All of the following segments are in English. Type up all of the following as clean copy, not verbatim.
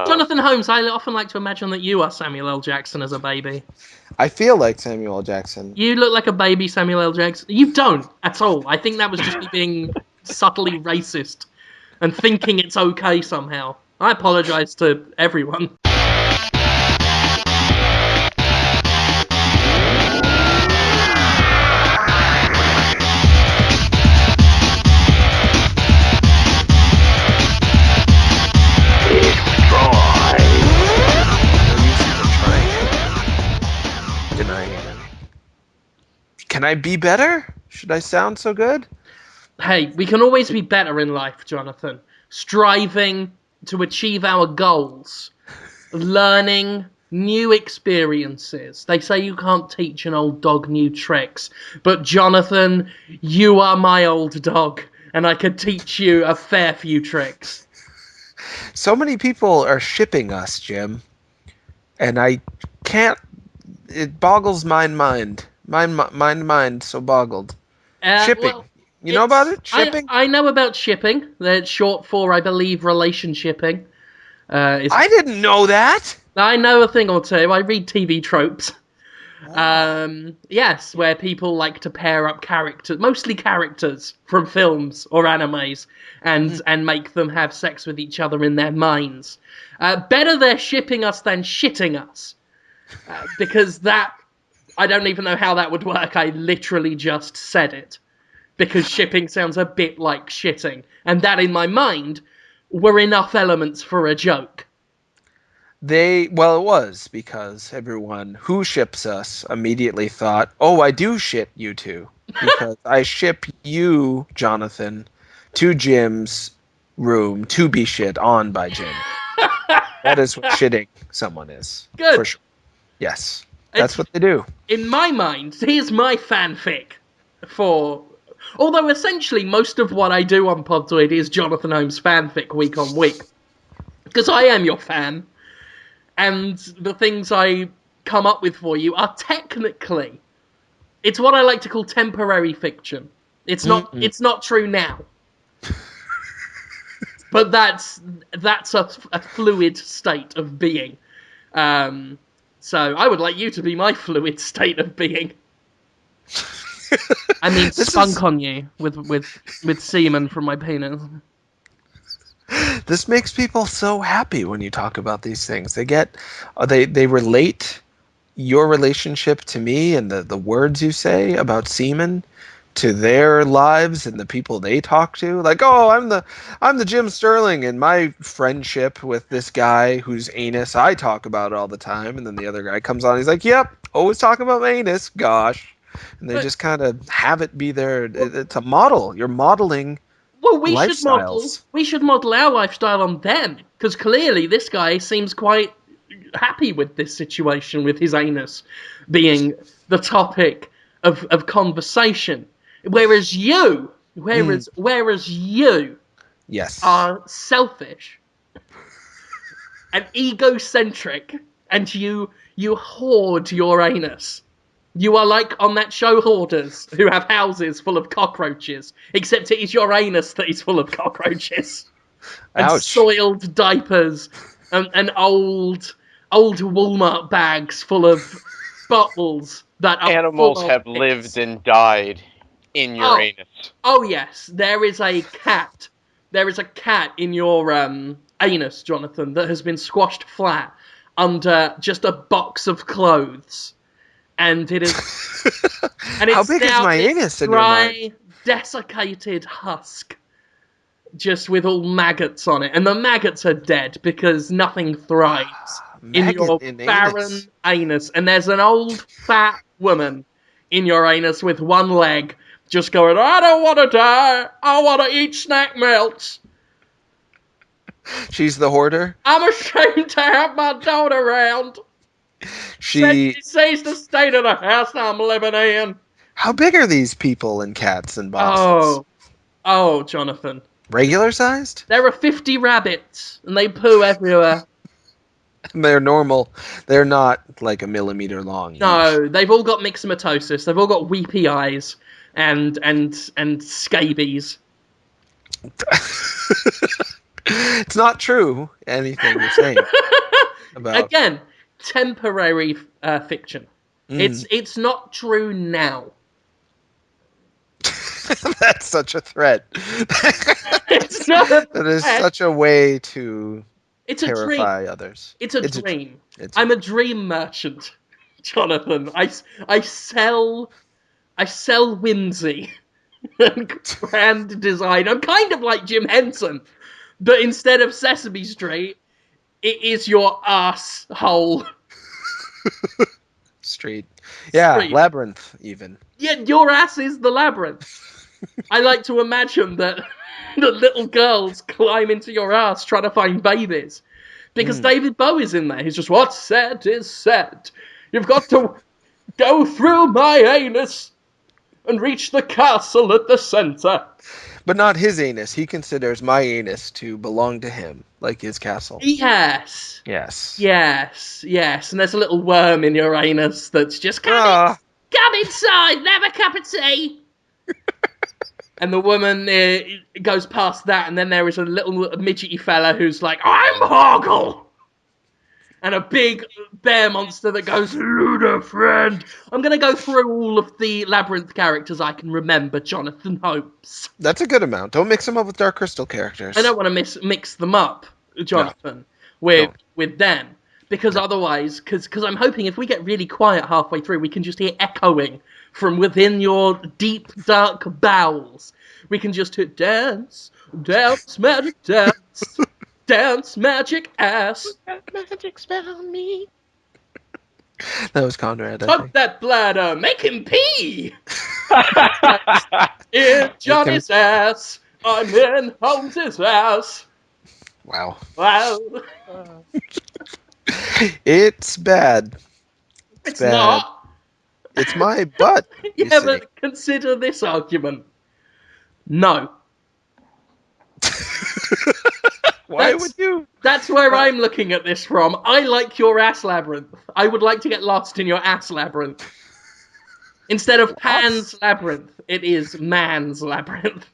Jonathan Holmes, I often like to imagine that you are Samuel L. Jackson as a baby. I feel like Samuel L. Jackson. You look like a baby Samuel L. Jackson. You don't at all. I think that was just me being subtly racist and thinking it's okay somehow. I apologise to everyone. Can I be better? Should I sound so good? Hey, we can always be better in life, Jonathan. Striving to achieve our goals. Learning new experiences. They say you can't teach an old dog new tricks. But Jonathan, you are my old dog. And I could teach you a fair few tricks. So many people are shipping us, Jim. And I can't... It boggles my mind. Mind, so boggled. Shipping. Well, you know about it? Shipping? I know about shipping. That's short for, I believe, relationshipping. I didn't know that! I know a thing or two. I read TV tropes. Yes, where people like to pair up characters, mostly characters from films or animes, and make them have sex with each other in their minds. Better they're shipping us than shitting us. Because that... I don't even know how that would work. I literally just said it. Because shipping sounds a bit like shitting. And that, in my mind, were enough elements for a joke. It was, because everyone who ships us immediately thought, oh, I do shit you two. Because I ship you, Jonathan, to Jim's room to be shit on by Jim. That is what shitting someone is. Good. For sure. Yes. That's what they do. In my mind, here's my fanfic for... Although essentially most of what I do on Podtoid is Jonathan Holmes fanfic week on week. Because I am your fan. And the things I come up with for you are technically... It's what I like to call temporary fiction. It's not true now. But that's a fluid state of being. So I would like you to be my fluid state of being. I mean, spunk on you with semen from my penis. This makes people so happy when you talk about these things. They relate your relationship to me and the words you say about semen to their lives and the people they talk to. Like, oh, I'm the Jim Sterling, and my friendship with this guy whose anus I talk about all the time. And then the other guy comes on, he's like, yep, always talking about my anus, gosh. And they just kind of have it be there. It's a model. You're modeling lifestyles. We should model our lifestyle on them, because clearly this guy seems quite happy with this situation, with his anus being the topic of conversation. Whereas you yes, are selfish and egocentric, and you hoard your anus. You are like on that show Hoarders, who have houses full of cockroaches, except it is your anus that is full of cockroaches. And ouch. Soiled diapers, and old Walmart bags full of bottles that are animals have lived and died in your anus. Oh yes, there is a cat. There is a cat in your anus, Jonathan, that has been squashed flat under just a box of clothes, and it is. And it's how big is my anus in your mind? Desiccated husk, just with all maggots on it, and the maggots are dead because nothing thrives in your barren anus. And there's an old fat woman in your anus with one leg, just going, I don't want to die, I want to eat snack melts. She's the hoarder? I'm ashamed to have my daughter around. She sees the state of the house I'm living in. How big are these people in cats and boxes? Oh, Jonathan. Regular sized? There are 50 rabbits, and they poo everywhere. They're normal. They're not like a millimeter long. No, they've all got myxomatosis. They've all got weepy eyes and scabies. It's not true, anything you're saying about... Again, temporary fiction. Mm. It's not true now. That's such a threat. It's not a That is threat. such a way to It's a dream. terrify others. It's a dream. It's I'm a dream merchant, Jonathan. I sell whimsy and grand design. I'm kind of like Jim Henson, but instead of Sesame Street, it is your asshole. Street. Yeah, Street. Labyrinth, even. Yeah, your ass is the labyrinth. I like to imagine that the little girls climb into your ass trying to find babies. Because David Bowie's in there. He's just, what's said is said. You've got to go through my anus and reach the castle at the centre. But not his anus. He considers my anus to belong to him, like his castle. Yes. Yes. Yes. Yes. And there's a little worm in your anus that's just, come inside, have a cup of tea. And the woman goes past that, and then there is a little midgety fella who's like, I'm Hoggle! And a big bear monster that goes, Luda friend. I'm going to go through all of the Labyrinth characters I can remember, Jonathan Holmes. That's a good amount. Don't mix them up with Dark Crystal characters. I don't want to mix them up, Jonathan, with them. Because otherwise, because I'm hoping if we get really quiet halfway through, we can just hear echoing from within your deep, dark bowels. We can just hear dance, dance, magic dance, dance, magic ass. Magic spell on me. That was Conrad, I Tug think. that bladder, make him pee! In Johnny's ass, I'm in Holmes's ass. Wow. Wow. It's bad. It's bad. not. It's my butt. You ever consider this argument? No. Why would you? That's where I'm looking at this from. I like your ass labyrinth. I would like to get lost in your ass labyrinth. Instead of Pan's labyrinth, it is man's labyrinth.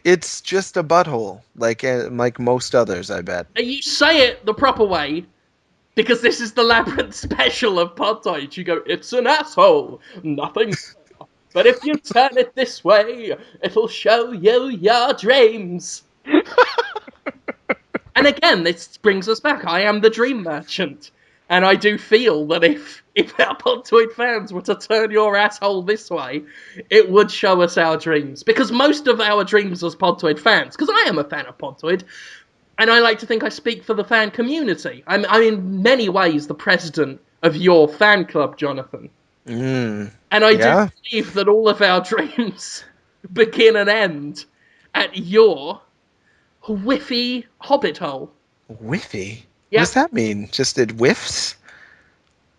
It's just a butthole, like most others, I bet. You say it the proper way, because this is the labyrinth special of Podtoid. You go, it's an asshole, nothing. But if you turn it this way, it'll show you your dreams. And again, this brings us back. I am the dream merchant. And I do feel that if our Podtoid fans were to turn your asshole this way, it would show us our dreams. Because most of our dreams as Podtoid fans, because I am a fan of Podtoid, and I like to think I speak for the fan community. I'm in many ways the president of your fan club, Jonathan. And I do believe that all of our dreams begin and end at your whiffy hobbit hole. Whiffy? Yep. What does that mean? Just it whiffs?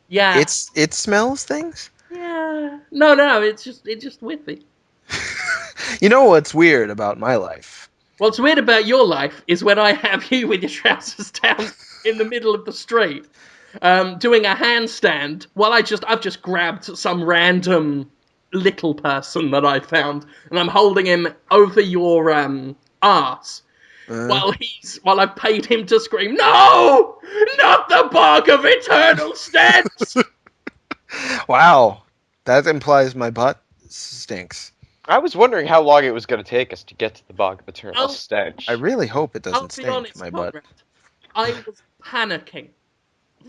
Yeah. It smells things? Yeah. No, it's just whiffy. You know what's weird about my life? What's weird about your life is when I have you with your trousers down in the middle of the street, doing a handstand while I've just grabbed some random little person that I found, and I'm holding him over your arse. While I've paid him to scream, no! Not the bog of eternal stench! Wow. That implies my butt stinks. I was wondering how long it was going to take us to get to the bog of eternal stench. I really hope it I'll doesn't be stink, honest, my butt. Conrad, I was panicking.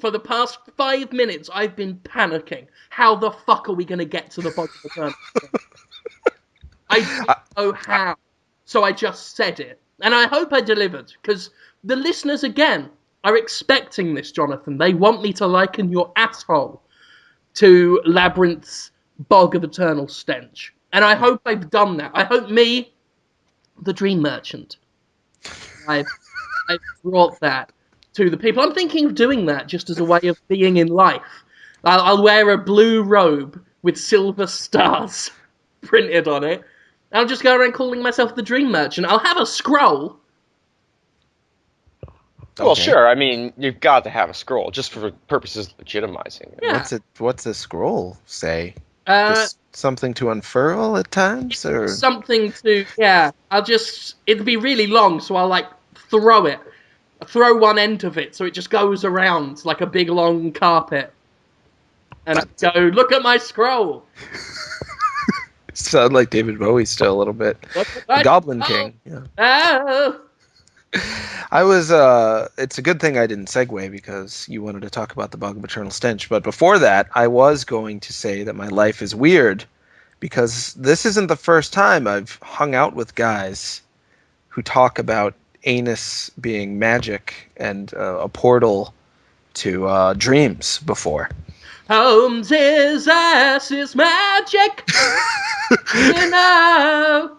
For the past 5 minutes, I've been panicking. How the fuck are we going to get to the bog of eternal stench? I don't know how. So I just said it. And I hope I delivered, because the listeners, again, are expecting this, Jonathan. They want me to liken your asshole to Labyrinth's bog of eternal stench. And I hope I've done that. I hope me, the dream merchant, I've brought that to the people. I'm thinking of doing that just as a way of being in life. I'll wear a blue robe with silver stars printed on it. I'll just go around calling myself the Dream Merchant. I'll have a scroll. Well, sure. I mean, you've got to have a scroll just for purposes of legitimizing it. Yeah. What's a scroll say? Just something to unfurl at times, or something to, yeah. It'd be really long, so I'll like throw it. Throw one end of it so it just goes around like a big long carpet. And I go, look at my scroll. sound like David Bowie still a little bit. The Goblin King. Yeah. Oh. It's a good thing I didn't segue because you wanted to talk about the Bog of Eternal Stench. But before that, I was going to say that my life is weird because this isn't the first time I've hung out with guys who talk about anus being magic and a portal to dreams before. Holmes' ass is magic. You know.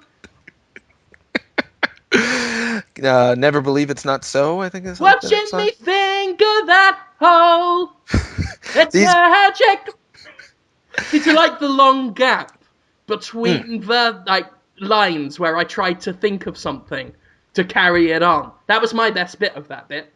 Never believe it's not so, I think is Watching me finger that hole. It's magic. It's like the long gap between the like lines where I tried to think of something to carry it on. That was my best bit of that bit.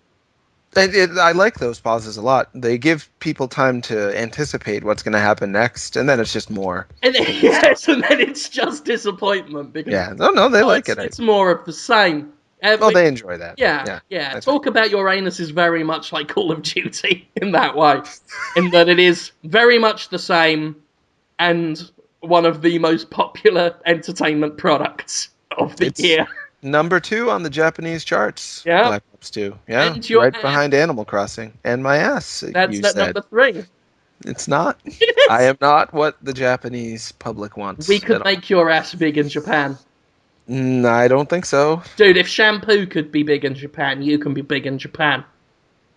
I like those pauses a lot. They give people time to anticipate what's going to happen next, and then it's just more. And then, yes, and then it's just disappointment. Because, they like it. It's more of the same. They enjoy that. Yeah. Talk about your anus is very much like Call of Duty in that way. In that it is very much the same and one of the most popular entertainment products of the year. Number 2 on the Japanese charts. Yeah. Black Ops 2. Yeah. Right behind Animal Crossing. And my ass. That's number 3. It's not. I am not what the Japanese public wants. We could make your ass big in Japan. I don't think so. Dude, if Shampoo could be big in Japan, you can be big in Japan.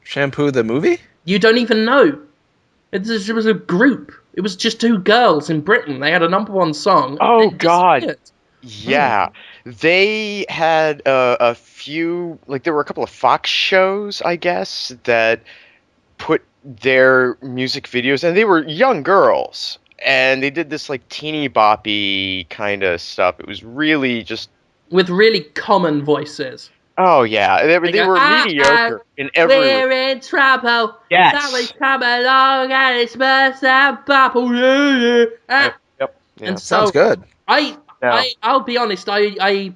Shampoo the movie? You don't even know. It was a group. It was just 2 girls in Britain. They had a #1 song. Oh, God. Yeah. They had a few, like there were a couple of Fox shows, I guess, that put their music videos, and they were young girls, and they did this like teeny boppy kind of stuff. It was really just... with really common voices. Oh, yeah. They were mediocre in every... We're in trouble. Yes. Somebody's come along and it's burst and bubble. Yeah. Yep. Yeah. And sounds good. I'll be honest, I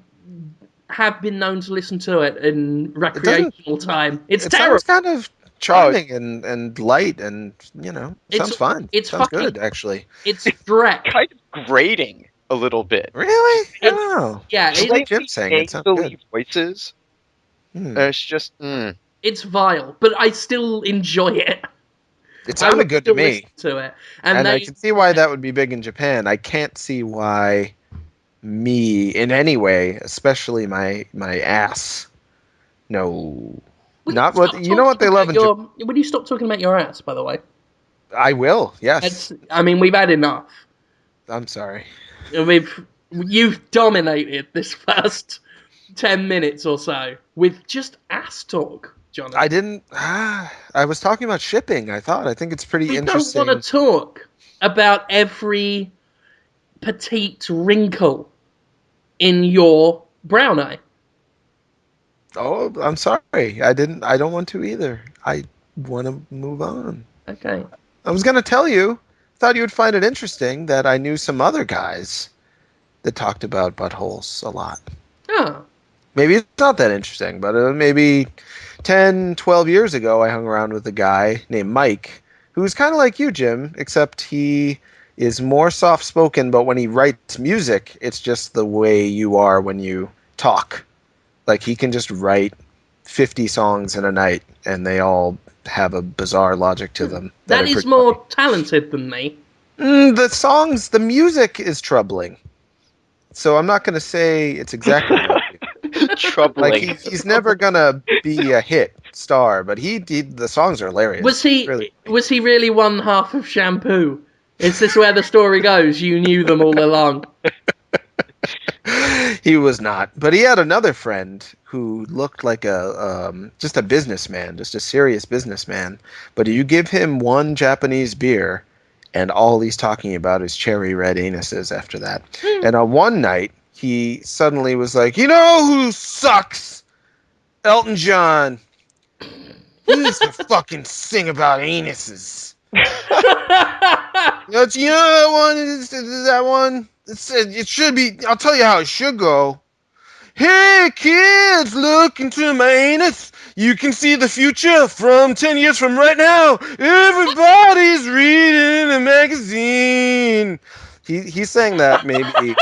have been known to listen to it in recreational time. It terrible. Sounds kind of charming and light and, sounds fine. It sounds good, actually. It's direct. Kind of grating a little bit. Really? Oh. Yeah. It's like Jim saying it sounds good. Voices. It's just... It's vile, but I still enjoy it. It sounded good to me. To it. And I can see why that would be big in Japan. I can't see why me in any way, especially my ass. No. Not what you know what they love in Japan. Would you stop talking about your ass, by the way? I will, yes. We've had enough. I'm sorry. You've dominated this first 10 minutes or so with just ass talk, Jonathan. I didn't. I was talking about shipping. I think it's pretty interesting. I don't want to talk about every petite wrinkle in your brown eye. Oh, I'm sorry. I don't want to either. I want to move on. Okay. I was going to tell you. Thought you would find it interesting that I knew some other guys that talked about buttholes a lot. Oh. Maybe it's not that interesting, but maybe 10, 12 years ago, I hung around with a guy named Mike, who's kind of like you, Jim, except he is more soft-spoken, but when he writes music, it's just the way you are when you talk. Like, he can just write 50 songs in a night, and they all have a bizarre logic to them. That is more talented than me. The music is troubling. So I'm not going to say it's exactly like troubling. Like he's never gonna be a hit star, but the songs are hilarious. Was he really one half of Shampoo? Is this where the story goes? You knew them all along. He was not, but he had another friend who looked like just a businessman, just a serious businessman. But you give him one Japanese beer, and all he's talking about is cherry red anuses after that. And on one night, he suddenly was like, "You know who sucks? Elton John. He used to fucking sing about anuses." That's that one. Is that one? It should be. I'll tell you how it should go. Hey kids, look into my anus. You can see the future from 10 years from right now. Everybody's reading a magazine. He sang that maybe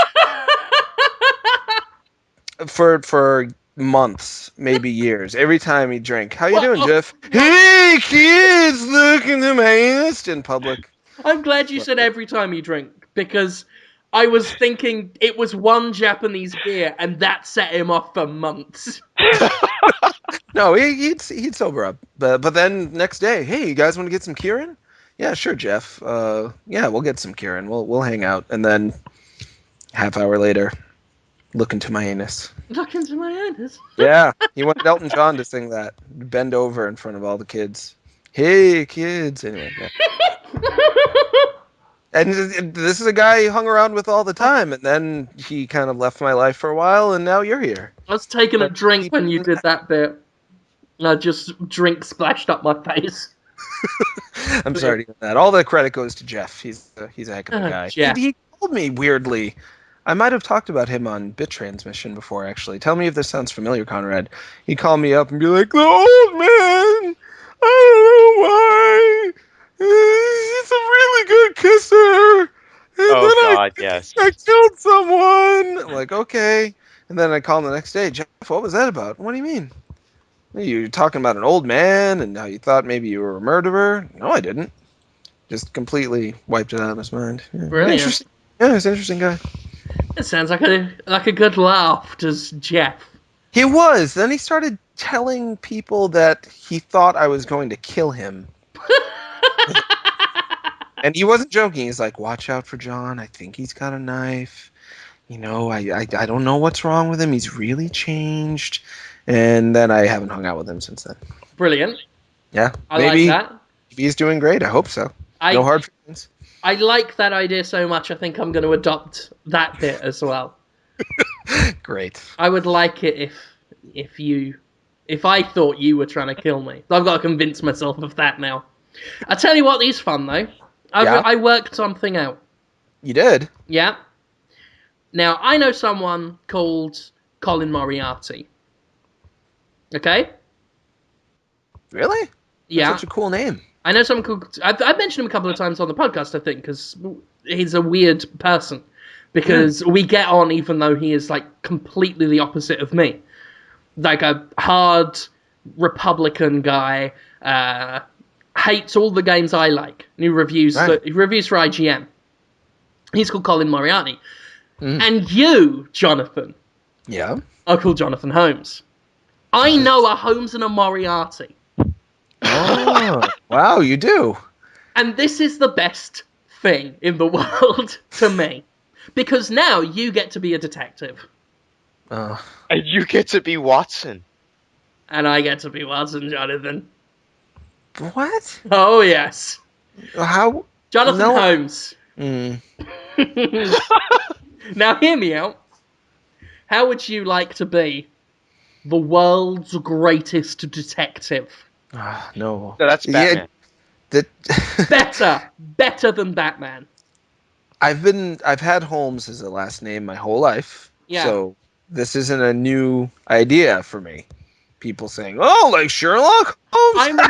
for months, maybe years. Every time he drank. How you doing, Jeff? Hey kids, look into my anus in public. I'm glad you said every time you drink, because I was thinking it was one Japanese beer, and that set him off for months. No, he'd sober up, but then next day, hey, you guys want to get some Kieran? Yeah, sure, Jeff. Yeah, we'll get some Kieran. We'll hang out, and then half hour later, look into my anus. Look into my anus. Yeah, he wanted Elton John to sing that, bend over in front of all the kids. Hey, kids. Anyway, yeah. And this is a guy he hung around with all the time, and then he kind of left my life for a while, and now you're here. I was taking a drink when you did that bit. Just drink splashed up my face. I'm sorry to hear that. All the credit goes to Jeff. He's a heck of a guy. Jeff. He called me weirdly. I might have talked about him on Bit Transmission before, actually. Tell me if this sounds familiar, Conrad. He'd call me up and be like, the old man, I don't know why. He's a really good kisser. And Oh, God, yes. I killed someone. I'm like, okay. And then I call him the next day. Jeff, what was that about? What do you mean? You're talking about an old man and how you thought maybe you were a murderer? No, I didn't. Just completely wiped it out of his mind. Yeah. Brilliant. Interesting. Yeah, he's an interesting guy. It sounds like a good laugh, does Jeff. He was. Then he started telling people that he thought I was going to kill him. And he wasn't joking. He's like, watch out for John. I think he's got a knife. You know, I don't know what's wrong with him. He's really changed. And then I haven't hung out with him since then. Brilliant. Yeah. I like that. Maybe he's doing great. I hope so. No hard feelings. I like that idea so much, I think I'm going to adopt that bit as well. Great. I would like it if I thought you were trying to kill me. I've got to convince myself of that now. I tell you what is fun, though. I worked something out. You did? Yeah. Now, I know someone called Colin Moriarty. Okay? Really? Yeah. That's such a cool name. I know someone called... I've mentioned him a couple of times on the podcast, I think, because he's a weird person. Because we get on even though he is, like, completely the opposite of me. Like a hard Republican guy, hates all the games I like. And he reviews for IGN. He's called Colin Moriarty. And you, Jonathan, are called Jonathan Holmes. I know a Holmes and a Moriarty. Oh, wow, you do. And this is the best thing in the world to me. Because now you get to be a detective. And you get to be Watson. And I get to be Watson, Jonathan. What? Oh, yes. How? Jonathan Holmes. Now, hear me out. How would you like to be the world's greatest detective? No. So that's Batman. Better than Batman. I've had Holmes as a last name my whole life. Yeah. So this isn't a new idea for me. People saying, "Oh, like Sherlock Holmes."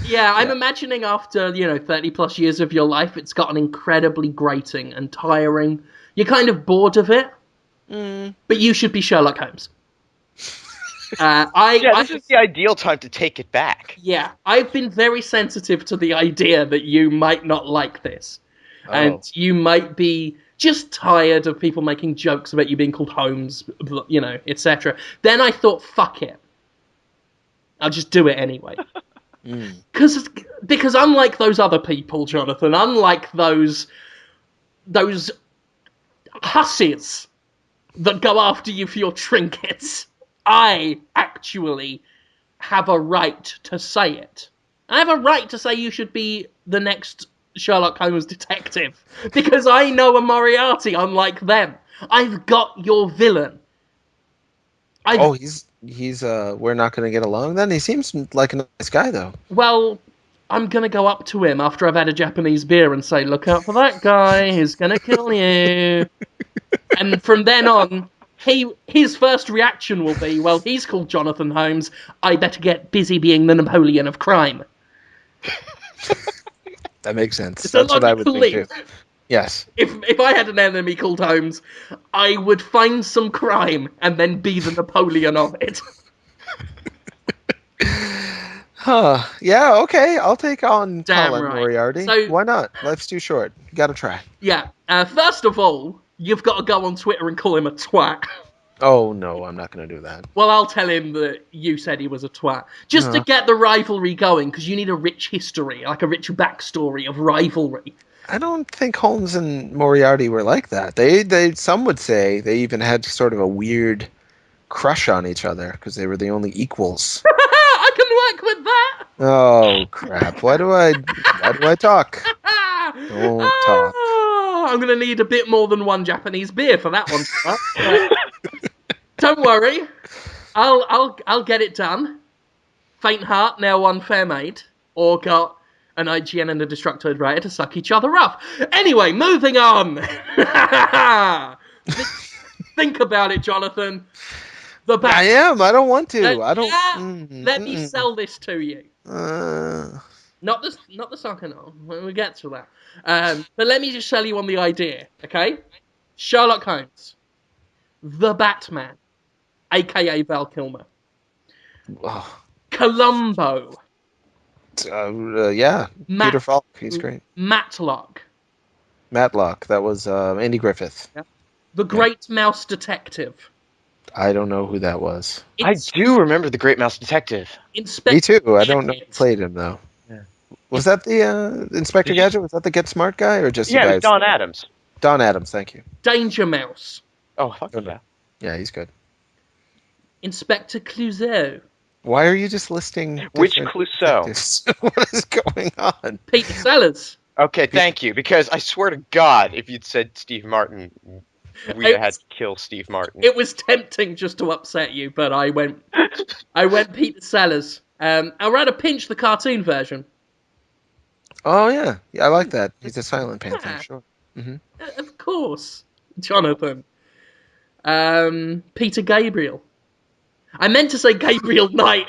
I'm imagining after 30 plus years of your life, it's gotten incredibly grating and tiring. You're kind of bored of it, but you should be Sherlock Holmes. This is the ideal time to take it back. Yeah, I've been very sensitive to the idea that you might not like this. And you might be just tired of people making jokes about you being called Holmes, etc. Then I thought, fuck it. I'll just do it anyway. Because unlike those other people, Jonathan, unlike those hussies that go after you for your trinkets, I actually have a right to say it. I have a right to say you should be the next Sherlock Holmes detective, because I know a Moriarty unlike them. I've got your villain. He's we're not going to get along then? He seems like a nice guy, though. Well, I'm going to go up to him after I've had a Japanese beer and say, look out for that guy, he's going to kill you. And from then on, his first reaction will be, well, he's called Jonathan Holmes, I better get busy being the Napoleon of crime. That makes sense. It's That's a what I would logical think leap. too. Yes. If I had an enemy called Holmes, I would find some crime and then be the Napoleon of it. Huh. Yeah, okay. I'll take on Damn Colin right. Moriarty. So- Why not? Life's too short. You gotta try. Yeah, first of all, you've got to go on Twitter and call him a twat. Oh, no, I'm not gonna do that. Well, I'll tell him that you said he was a twat. Just to get the rivalry going, because you need a rich history, like a rich backstory of rivalry. I don't think Holmes and Moriarty were like that. They some would say they even had sort of a weird crush on each other because they were the only equals. I can work with that! Oh crap! Why do I talk? Don't talk. Oh, I'm going to need a bit more than one Japanese beer for that one. Don't worry. I'll get it done. Faint heart, now one fair maid. Or got an IGN and a Destructoid writer to suck each other up. Anyway, moving on. Think about it, Jonathan. The back. I am. I don't want to. Let me sell this to you. Not the Sakano. We'll get to that. But let me just sell you on the idea, okay? Sherlock Holmes, the Batman, aka Val Kilmer, Columbo. Yeah, Peter Falk. He's great. Matlock. Matlock. That was Andy Griffith. Yeah. The Great Mouse Detective. I don't know who that was. I do remember the Great Mouse Detective. Me too. I don't know who played him though. Yeah. Was that the Inspector Gadget? Was that the Get Smart guy or just the guy? Yeah, Don Adams. Don Adams. Thank you. Danger Mouse. Oh, fuck yeah. Yeah, he's good. Inspector Clouseau. Why are you just listing which Clouseau? What is going on? Peter Sellers. Okay, thank you. Because I swear to God, if you'd said Steve Martin, we'd have had to kill Steve Martin. It was tempting just to upset you, but I went Peter Sellers. I'd rather pinch the cartoon version. Oh yeah, I like that. He's a Silent Panther, Yeah. sure. Mm-hmm. Of course, Jonathan. Peter Gabriel. I meant to say Gabriel Knight.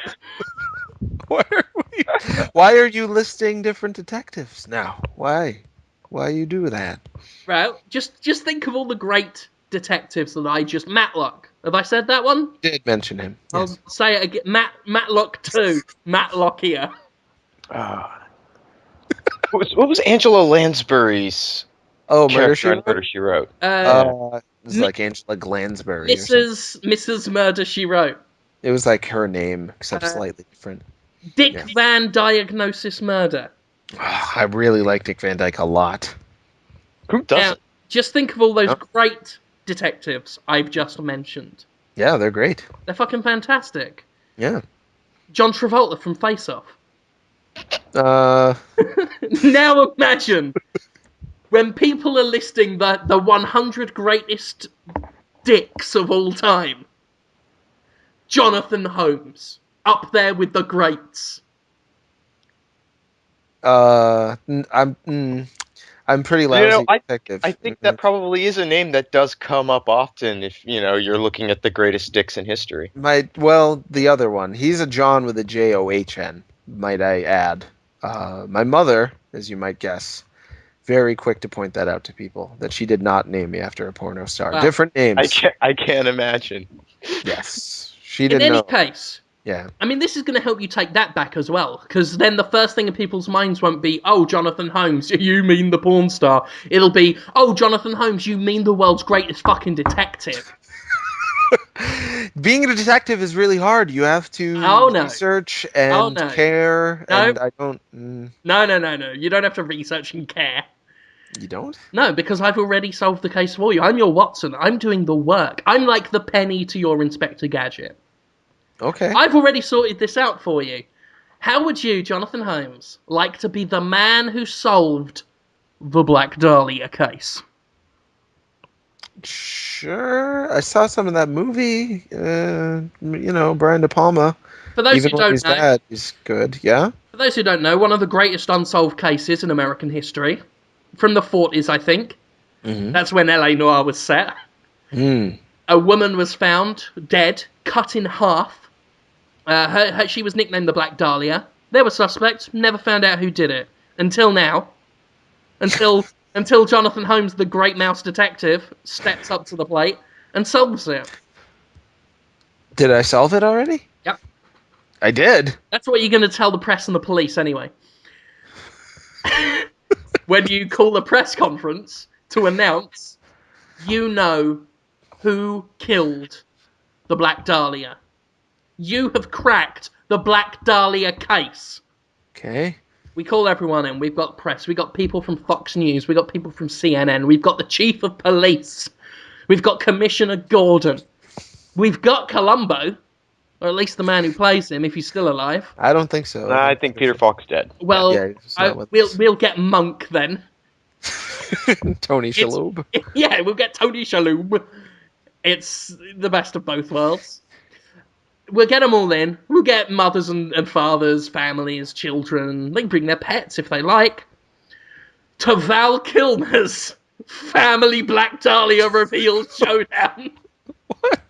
Why are you listing different detectives now? Why you do that? Right, just think of all the great detectives that I just... Matlock. Have I said that one? Did mention him. I'll say it again. Matlock 2. Matlock here. What was Angela Lansbury's Murder, She Wrote? It was like Angela Glansbury. Mrs. Murder, She Wrote. It was like her name, except slightly different. Dick Van Diagnosis Murder. I really like Dick Van Dyke a lot. Who doesn't? Now, just think of all those great detectives I've just mentioned. Yeah, they're great. They're fucking fantastic. Yeah. John Travolta from Face Off. Now imagine when people are listing the 100 greatest dicks of all time. Jonathan Holmes. Up there with the greats. I'm pretty lousy detective. I think that probably is a name that does come up often if, you're looking at the greatest dicks in history. The other one. He's a John with a John, might I add. My mother, as you might guess, very quick to point that out to people, that she did not name me after a porno star. Wow. Different names. I can't imagine. Yes. She didn't know. In any case... Yeah. I mean, this is going to help you take that back as well, because then the first thing in people's minds won't be, oh, Jonathan Holmes, you mean the porn star. It'll be, oh, Jonathan Holmes, you mean the world's greatest fucking detective. Being a detective is really hard. You have to research and care, and I don't... No. You don't have to research and care. You don't? No, because I've already solved the case for you. I'm your Watson. I'm doing the work. I'm like the Penny to your Inspector Gadget. Okay. I've already sorted this out for you. How would you, Jonathan Holmes, like to be the man who solved the Black Dahlia case? Sure. I saw some of that movie. Brian De Palma. For those Even who when don't he's know, bad, he's good. Yeah. For those who don't know, one of the greatest unsolved cases in American history, from the 40s, I think. Mm-hmm. That's when LA Noire was set. Mm. A woman was found dead, cut in half. She was nicknamed the Black Dahlia. There were suspects, never found out who did it. Until now. Until Jonathan Holmes, the great mouse detective, steps up to the plate and solves it. Did I solve it already? Yep. I did. That's what you're going to tell the press and the police anyway. When you call a press conference to announce, you know who killed the Black Dahlia. You have cracked the Black Dahlia case. Okay. We call everyone in. We've got press. We've got people from Fox News. We've got people from CNN. We've got the chief of police. We've got Commissioner Gordon. We've got Columbo, or at least the man who plays him, if he's still alive. I don't think so. I think Peter Falk's dead. Well, Yeah, he's not with us. we'll get Monk then. Tony Shalhoub. Yeah, we'll get Tony Shalhoub. It's the best of both worlds. We'll get them all in. We'll get mothers and fathers, families, children. They can bring their pets if they like. To Val Kilmer's Family Black Dahlia Reveal Showdown. What?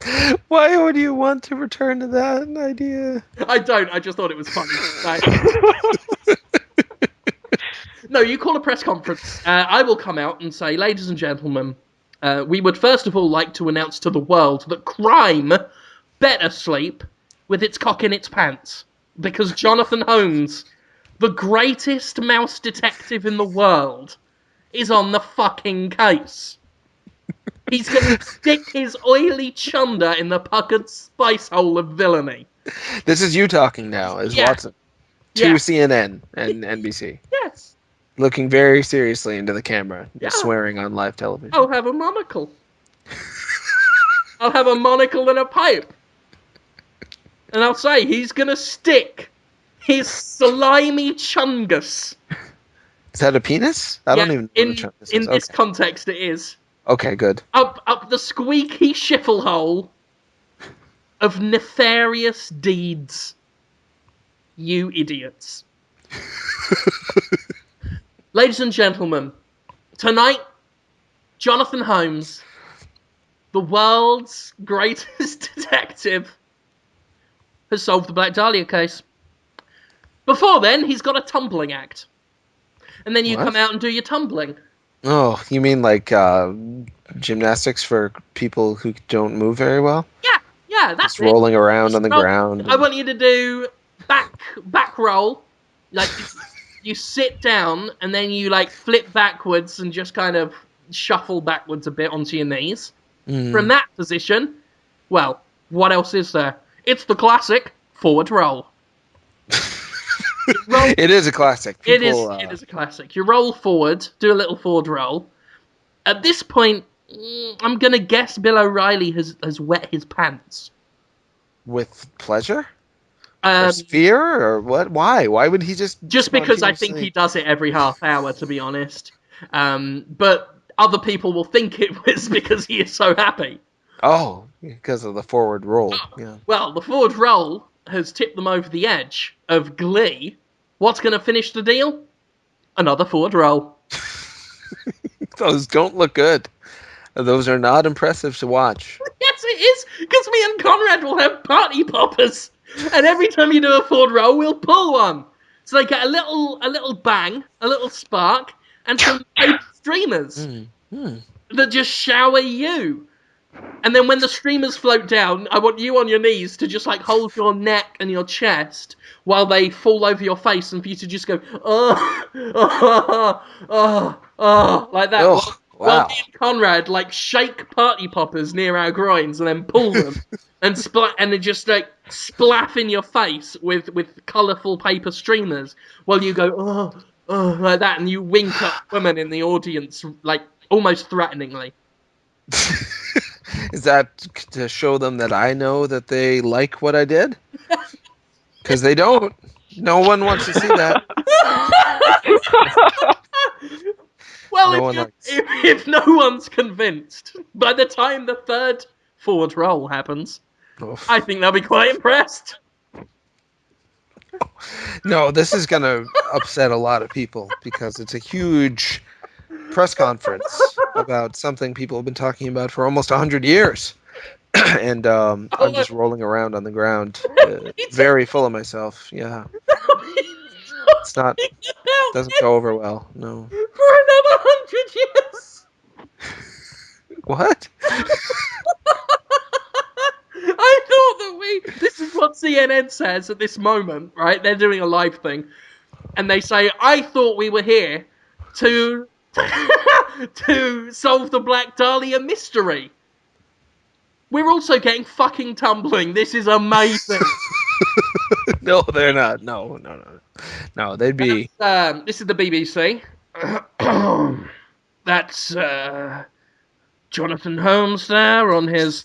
Why would you want to return to that idea? I don't. I just thought it was funny. No, you call a press conference. I will come out and say, ladies and gentlemen, we would first of all like to announce to the world that crime better sleep with its cock in its pants. Because Jonathan Holmes, the greatest mouse detective in the world, is on the fucking case. He's going to stick his oily chunder in the puckered spice hole of villainy. This is you talking now, as Watson. To CNN and NBC. Yes. Looking very seriously into the camera, swearing on live television. I'll have a monocle. I'll have a monocle and a pipe. And I'll say he's going to stick his slimy chungus. Is that a penis? I don't even know what a chungus is. In this context, it is. Okay, good. Up the squeaky shiffle hole of nefarious deeds. You idiots. Ladies and gentlemen, tonight, Jonathan Holmes, the world's greatest detective, has solved the Black Dahlia case. Before then, he's got a tumbling act. And then you come out and do your tumbling. Oh, you mean like gymnastics for people who don't move very well? Yeah, that's just rolling around on the ground. I want you to do back roll. Like, you sit down, and then you, like, flip backwards and just kind of shuffle backwards a bit onto your knees. From that position, well, what else is there? It's the classic forward roll. It is a classic. It is a classic. You roll forward, do a little forward roll. At this point, I'm going to guess Bill O'Reilly has wet his pants. With pleasure? Or fear? Or what? Why? Why would he just... Just because I think he does it every half hour, to be honest. But other people will think it was because he is so happy. Oh, because of the forward roll. Yeah. Well, the forward roll has tipped them over the edge of glee. What's going to finish the deal? Another forward roll. Those don't look good. Those are not impressive to watch. Yes, it is, because me and Conrad will have party poppers, and every time you do a forward roll, we'll pull one. So they get a little bang, a little spark, and some paper streamers that just shower you. And then when the streamers float down, I want you on your knees to just, like, hold your neck and your chest while they fall over your face, and for you to just go, like that. Oh, wow. While me and Conrad, like, shake party poppers near our groins and then pull them and they just, like, splaff in your face with colourful paper streamers while you go, like that, and you wink at women in the audience, like, almost threateningly. Is that to show them that I know that they like what I did? Because they don't. No one wants to see that. Well, if no one's convinced, by the time the third forward roll happens, I think they'll be quite impressed. No, this is going to upset a lot of people because it's a huge press conference about something people have been talking about for almost 100 years. And I'm just rolling around on the ground, very full of myself. Yeah, it's not, doesn't go over well. No. For another 100 years. What? I thought that this is what CNN says at this moment, right? They're doing a live thing, and they say, I thought we were here to to solve the Black Dahlia mystery. We're also getting fucking tumbling. This is amazing. No, they're not. No. No, they'd be... This is the BBC. That's Jonathan Holmes there on his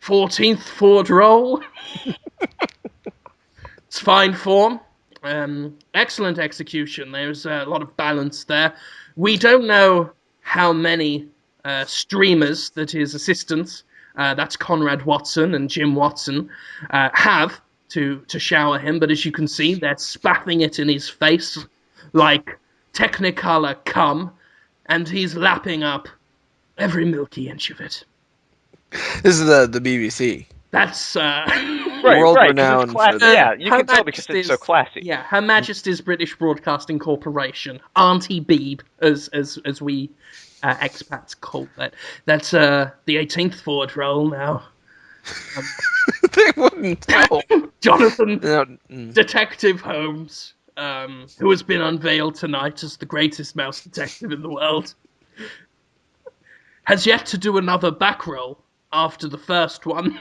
14th Ford roll. It's fine form. Excellent execution. There's a lot of balance there. We don't know how many streamers that his assistants, that's Conrad Watson and Jim Watson, have to shower him. But as you can see, they're spaffing it in his face like Technicolor cum, and he's lapping up every milky inch of it. This is the BBC. That's world renowned. Yeah, you can tell because it's so classy. Yeah, Her Majesty's British Broadcasting Corporation, Auntie Beeb, as we expats call that. That's the 18th Ford roll now. They wouldn't know. Jonathan Detective Holmes, who has been unveiled tonight as the greatest mouse detective in the world, has yet to do another back roll after the first one.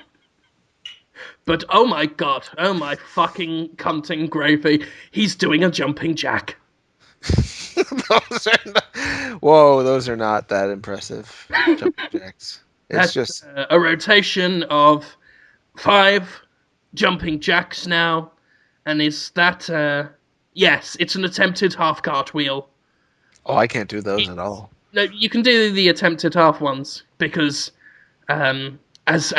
But oh my god, oh my fucking cunting gravy, he's doing a jumping jack. Those are not that impressive jumping jacks. It's just a rotation of 5 jumping jacks now, and is that yes, it's an attempted half cartwheel. Oh, I can't do those at all. No, you can do the attempted half ones because as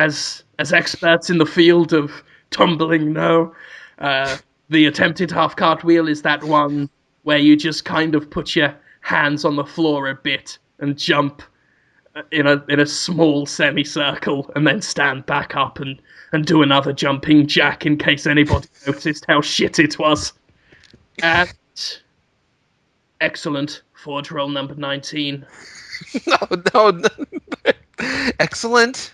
experts in the field of tumbling know, the attempted half cartwheel is that one where you just kind of put your hands on the floor a bit and jump in a small semicircle and then stand back up and do another jumping jack in case anybody noticed how shit it was. And excellent Ford roll number 19. No. Excellent.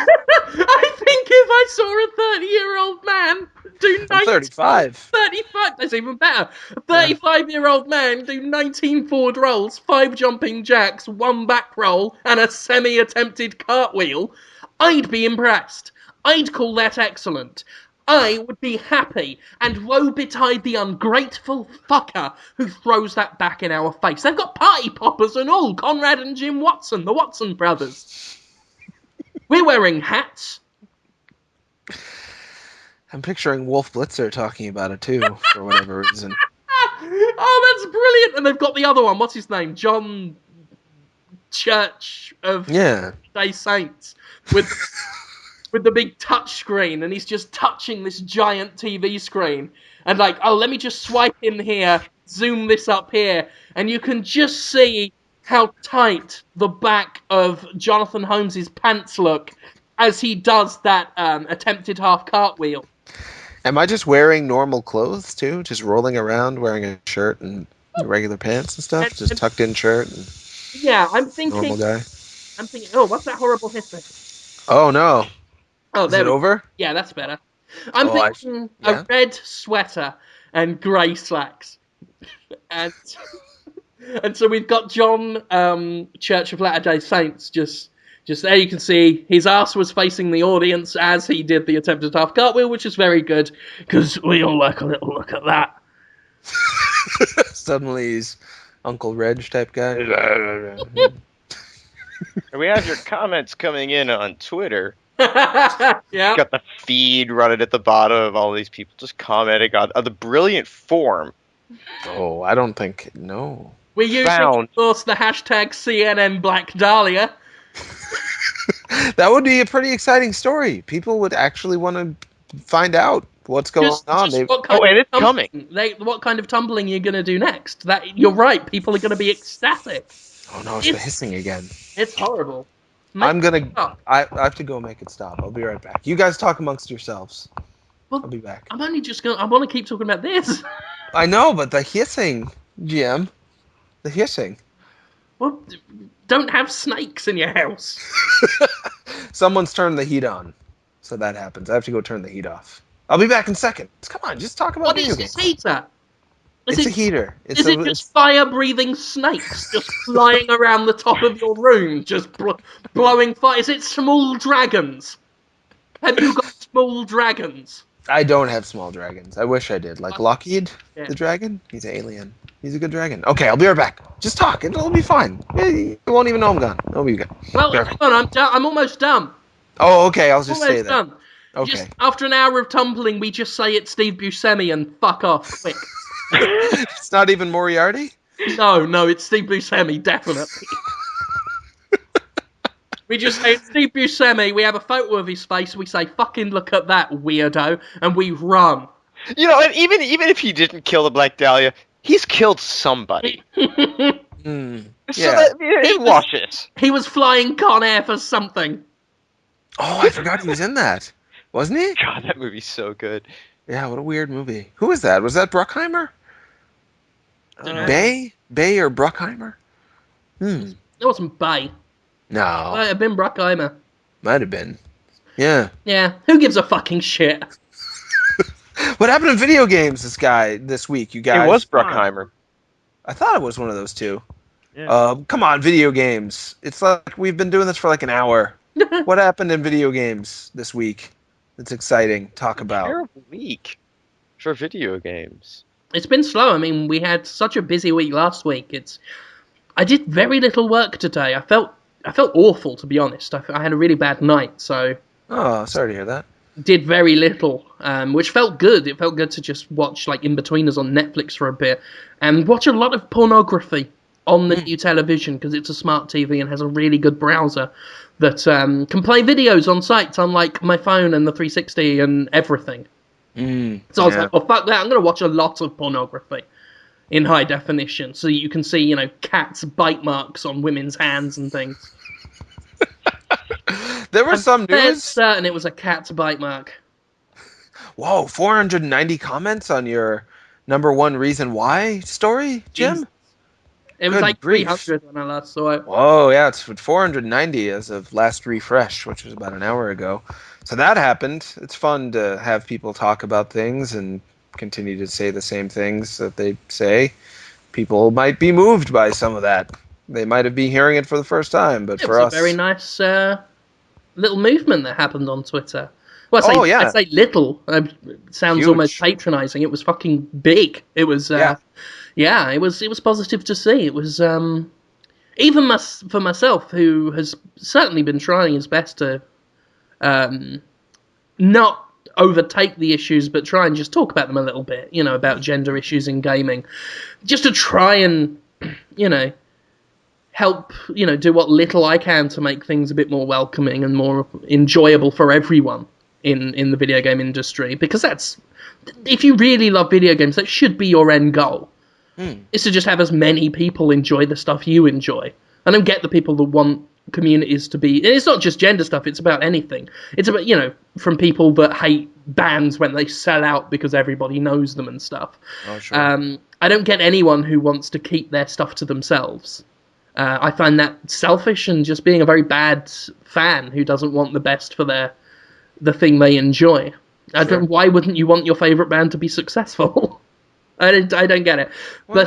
I think if I saw a 30-year-old man do 35. 35, that's even better. A 35-year-old man do 19 Ford rolls, 5 jumping jacks, 1 back roll, and a semi-attempted cartwheel, I'd be impressed. I'd call that excellent. I would be happy, and woe betide the ungrateful fucker who throws that back in our face. They've got party poppers and all, Conrad and Jim Watson, the Watson brothers. We're wearing hats. I'm picturing Wolf Blitzer talking about it too, for whatever reason. Oh, that's brilliant! And they've got the other one. What's his name? John Church of Day Saints with the big touch screen, and he's just touching this giant TV screen. And like, oh, let me just swipe in here, zoom this up here, and you can just see how tight the back of Jonathan Holmes's pants look as he does that attempted half cartwheel. Am I just wearing normal clothes too? Just rolling around wearing a shirt and regular pants and stuff? Just tucked in shirt? And yeah, I'm thinking... Normal guy? I'm thinking, oh, what's that horrible hissing? Oh, no. Oh, is it over? Yeah, that's better. I'm thinking a red sweater and grey slacks. And so we've got John Church of Latter-day Saints just there. You can see his ass was facing the audience as he did the attempted half cartwheel, which is very good because we all like a little look at that. Suddenly he's Uncle Reg type guy. We have your comments coming in on Twitter. Yeah. Got the feed running at the bottom of all these people just commenting on the brilliant form. Oh, I don't think... No. We're using, of course, the hashtag CNN Black Dahlia. That would be a pretty exciting story. People would actually want to find out What's going on? And it's coming. What kind of tumbling you're going to do next? You're right. People are going to be ecstatic. Oh no, it's the hissing again. It's horrible. I have to go make it stop. I'll be right back. You guys talk amongst yourselves. Well, I'll be back. I'm only just going. I want to keep talking about this. I know, but the hissing, Jim. The hissing. Well, don't have snakes in your house. Someone's turned the heat on, so that happens. I have to go turn the heat off. I'll be back in seconds. Come on, just talk about video games. What is this heater? It's a heater. Is it just fire-breathing snakes just flying around the top of your room, just blowing fire? Is it small dragons? Have you got small dragons? I don't have small dragons. I wish I did. Like Lockheed, the dragon. He's an alien. He's a good dragon. Okay, I'll be right back. Just talk. It'll be fine. You won't even know I'm gone. It'll be good. Well, hang on. I'm almost done. Oh, okay. I'll just say that. Done. Okay. Just, after an hour of tumbling, we just say it's Steve Buscemi and fuck off quick. It's not even Moriarty? No, it's Steve Buscemi, definitely. We just say, it's Steve Buscemi, we have a photo of his face, we say, fucking look at that, weirdo, and we run. You know, and even if he didn't kill the Black Dahlia, he's killed somebody. Yeah. So it washes. He was flying Con Air for something. Oh, I forgot he was in that. Wasn't he? God, that movie's so good. Yeah, what a weird movie. Who was that? Was that Bruckheimer? Bay or Bruckheimer? It wasn't Bay. No. It might have been Bruckheimer. Might have been. Yeah. Yeah, who gives a fucking shit? What happened in video games this week, you guys? It was Bruckheimer. I thought it was one of those two. Yeah. Come on, video games. It's like we've been doing this for like an hour. What happened in video games this week? It's exciting. Talk about. Terrible week for video games. It's been slow. I mean, we had such a busy week last week. I did very little work today. I felt awful, to be honest. I had a really bad night, so. Oh, sorry to hear that. Did very little, which felt good. It felt good to just watch like In-Betweeners on Netflix for a bit and watch a lot of pornography on the new television because it's a smart TV and has a really good browser that can play videos on sites unlike my phone and the 360 and everything. So I was like, well, fuck that. I'm going to watch a lot of pornography in high definition so you can see, cats' bite marks on women's hands and things. There was some news. I'm certain it was a cat's bite mark. Whoa, 490 comments on your number one reason why story, Jim? It was Good like grief. 300 when I last saw it. Whoa, yeah, it's 490 as of last refresh, which was about an hour ago. So that happened. It's fun to have people talk about things and continue to say the same things that they say. People might be moved by some of that. They might have been hearing it for the first time, but for us... It was a very nice little movement that happened on Twitter. Well, I say little. It sounds Huge. almost patronizing. It was fucking big. It was... it was positive to see. It was... even for myself, who has certainly been trying his best to not overtake the issues, but try and just talk about them a little bit, about gender issues in gaming. Just to try and, help, do what little I can to make things a bit more welcoming and more enjoyable for everyone in the video game industry. Because if you really love video games, that should be your end goal. Is to just have as many people enjoy the stuff you enjoy. I don't get the people that want communities to be... And it's not just gender stuff, it's about anything. It's about, from people that hate bands when they sell out because everybody knows them and stuff. Oh, sure. I don't get anyone who wants to keep their stuff to themselves. I find that selfish and just being a very bad fan who doesn't want the best for the thing they enjoy. Sure. Why wouldn't you want your favourite band to be successful? I don't get it. Well,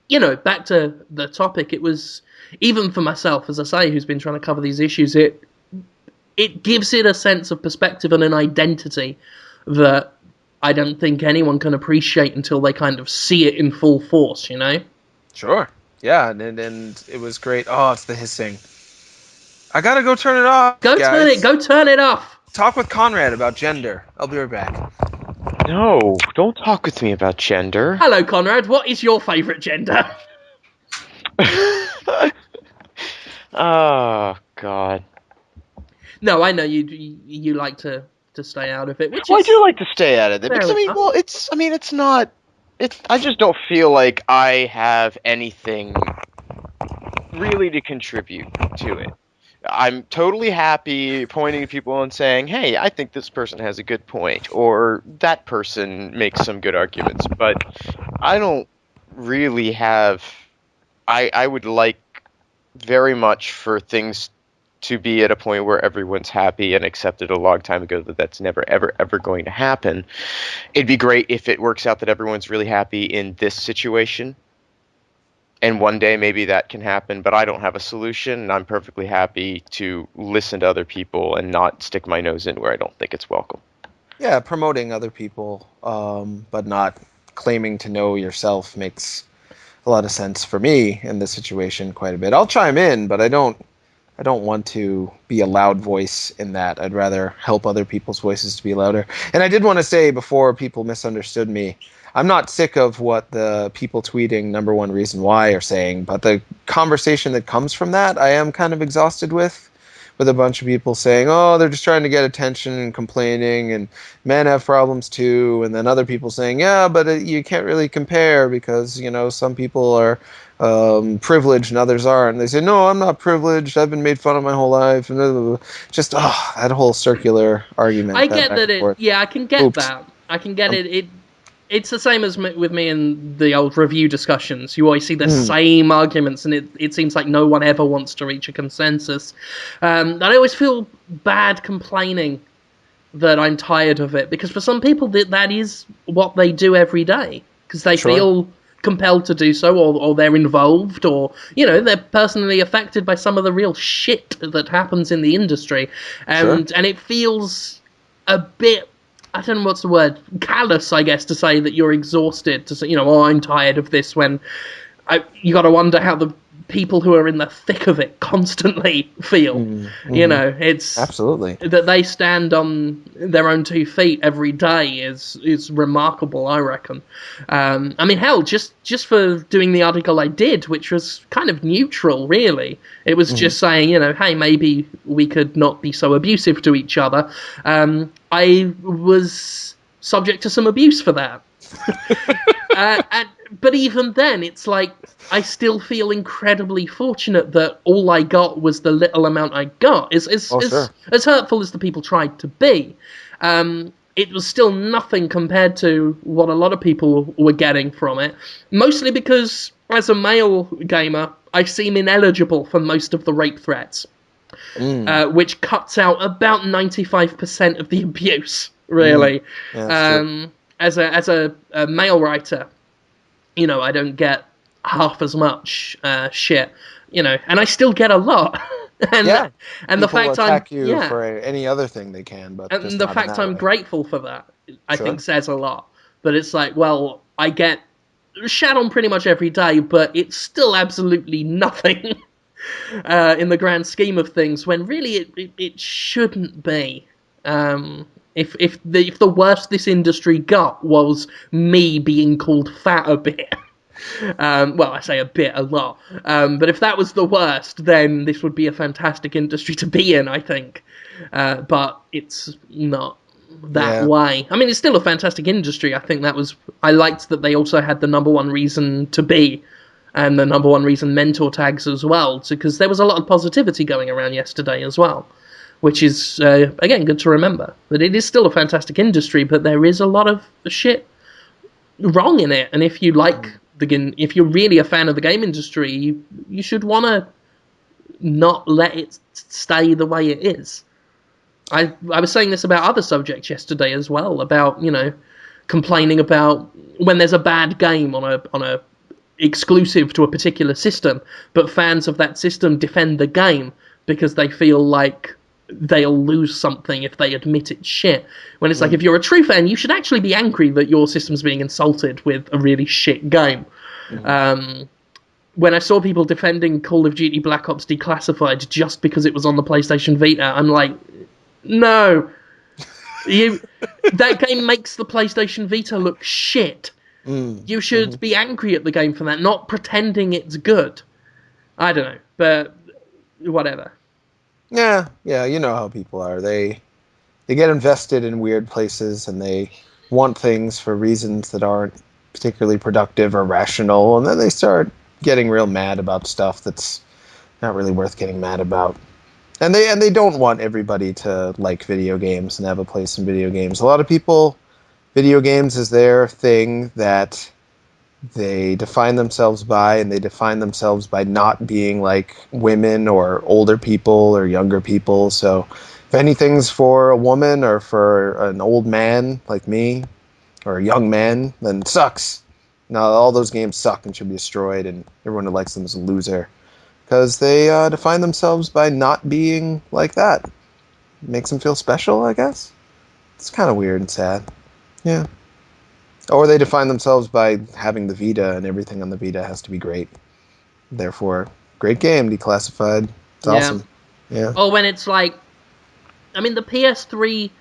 but, back to the topic, it was, even for myself, as I say, who's been trying to cover these issues, it gives it a sense of perspective and an identity that I don't think anyone can appreciate until they kind of see it in full force, Sure. Yeah, and it was great. Oh, it's the hissing. I gotta go turn it off, guys. Go turn it off. Talk with Conrad about gender. I'll be right back. No, don't talk with me about gender. Hello, Conrad. What is your favourite gender? Oh, God. No, I know you like to to stay out of it. Which Well, I is do like to stay out of it because fair enough. it's not. I just don't feel like I have anything really to contribute to it. I'm totally happy pointing to people and saying, "Hey, I think this person has a good point," or "That person makes some good arguments." But I don't really have. I would like very much for things to be at a point where everyone's happy and accepted a long time ago that that's never, ever, ever going to happen. It'd be great if it works out that everyone's really happy in this situation. And one day maybe that can happen, but I don't have a solution, and I'm perfectly happy to listen to other people and not stick my nose in where I don't think it's welcome. Yeah, promoting other people, but not claiming to know yourself makes a lot of sense for me in this situation quite a bit. I'll chime in, but I don't want to be a loud voice in that. I'd rather help other people's voices to be louder. And I did want to say before people misunderstood me, I'm not sick of what the people tweeting number one reason why are saying, but the conversation that comes from that, I am kind of exhausted with a bunch of people saying, oh, they're just trying to get attention and complaining, and men have problems too, and then other people saying, yeah, but you can't really compare because, you know, some people are privileged and others aren't. And they say, no, I'm not privileged. I've been made fun of my whole life. And blah, blah, blah. Just, that whole circular argument. I get that I can get Oops. that. I can get it. It's the same as with me in the old review discussions. You always see the same arguments, and it seems like no one ever wants to reach a consensus. I always feel bad complaining that I'm tired of it, because for some people that is what they do every day, because they feel compelled to do so, or they're involved, or, you know, they're personally affected by some of the real shit that happens in the industry. And it feels a bit, I don't know what's the word, callous, I guess, to say that you're exhausted, to say, you know, oh, I'm tired of this, when you got to wonder how the people who are in the thick of it constantly feel. Mm-hmm. You know, it's absolutely that they stand on their own 2 feet every day is remarkable, I reckon. I mean, hell, just for doing the article I did, which was kind of neutral, really. It was just saying, you know, hey, maybe we could not be so abusive to each other. I was subject to some abuse for that. But even then, it's like, I still feel incredibly fortunate that all I got was the little amount I got. As hurtful as the people tried to be, it was still nothing compared to what a lot of people were getting from it. Mostly because, as a male gamer, I seem ineligible for most of the rape threats, which cuts out about 95% of the abuse, really. Yeah, as a male writer, you know, I don't get half as much shit, you know, and I still get a lot. And the fact attack you for any other thing they can, but and the fact I'm grateful for that, I think says a lot. But it's like, well, I get shat on pretty much every day, but it's still absolutely nothing in the grand scheme of things, when really it shouldn't be. If the worst this industry got was me being called fat a bit, well, I say a bit, a lot, but if that was the worst, then this would be a fantastic industry to be in, I think. But it's not that way. I mean, it's still a fantastic industry. I think I liked that they also had the number one reason to be, and the number one reason mentor tags as well, because there was a lot of positivity going around yesterday as well. Which is, again, good to remember. That it is still a fantastic industry, but there is a lot of shit wrong in it. And if you if you're really a fan of the game industry, you should want to not let it stay the way it is. I was saying this about other subjects yesterday as well, about, you know, complaining about when there's a bad game on a exclusive to a particular system, but fans of that system defend the game because they feel like they'll lose something if they admit it's shit. When it's like, if you're a true fan, you should actually be angry that your system's being insulted with a really shit game. When I saw people defending Call of Duty Black Ops Declassified just because it was on the PlayStation Vita, I'm like, no. That game makes the PlayStation Vita look shit. You should be angry at the game for that, not pretending it's good. I don't know, but whatever. Yeah, you know how people are. They get invested in weird places, and they want things for reasons that aren't particularly productive or rational, and then they start getting real mad about stuff that's not really worth getting mad about. And they don't want everybody to like video games and have a place in video games. A lot of people, video games is their thing that they define themselves by, and they define themselves by not being like women or older people or younger people. So if anything's for a woman or for an old man like me or a young man, then it sucks. Now all those games suck and should be destroyed, and everyone who likes them is a loser. Because they define themselves by not being like that. It makes them feel special, I guess. It's kind of weird and sad. Yeah. Or they define themselves by having the Vita, and everything on the Vita has to be great. Therefore, great game, declassified. It's awesome. Yeah. Or when it's like, I mean, the PS3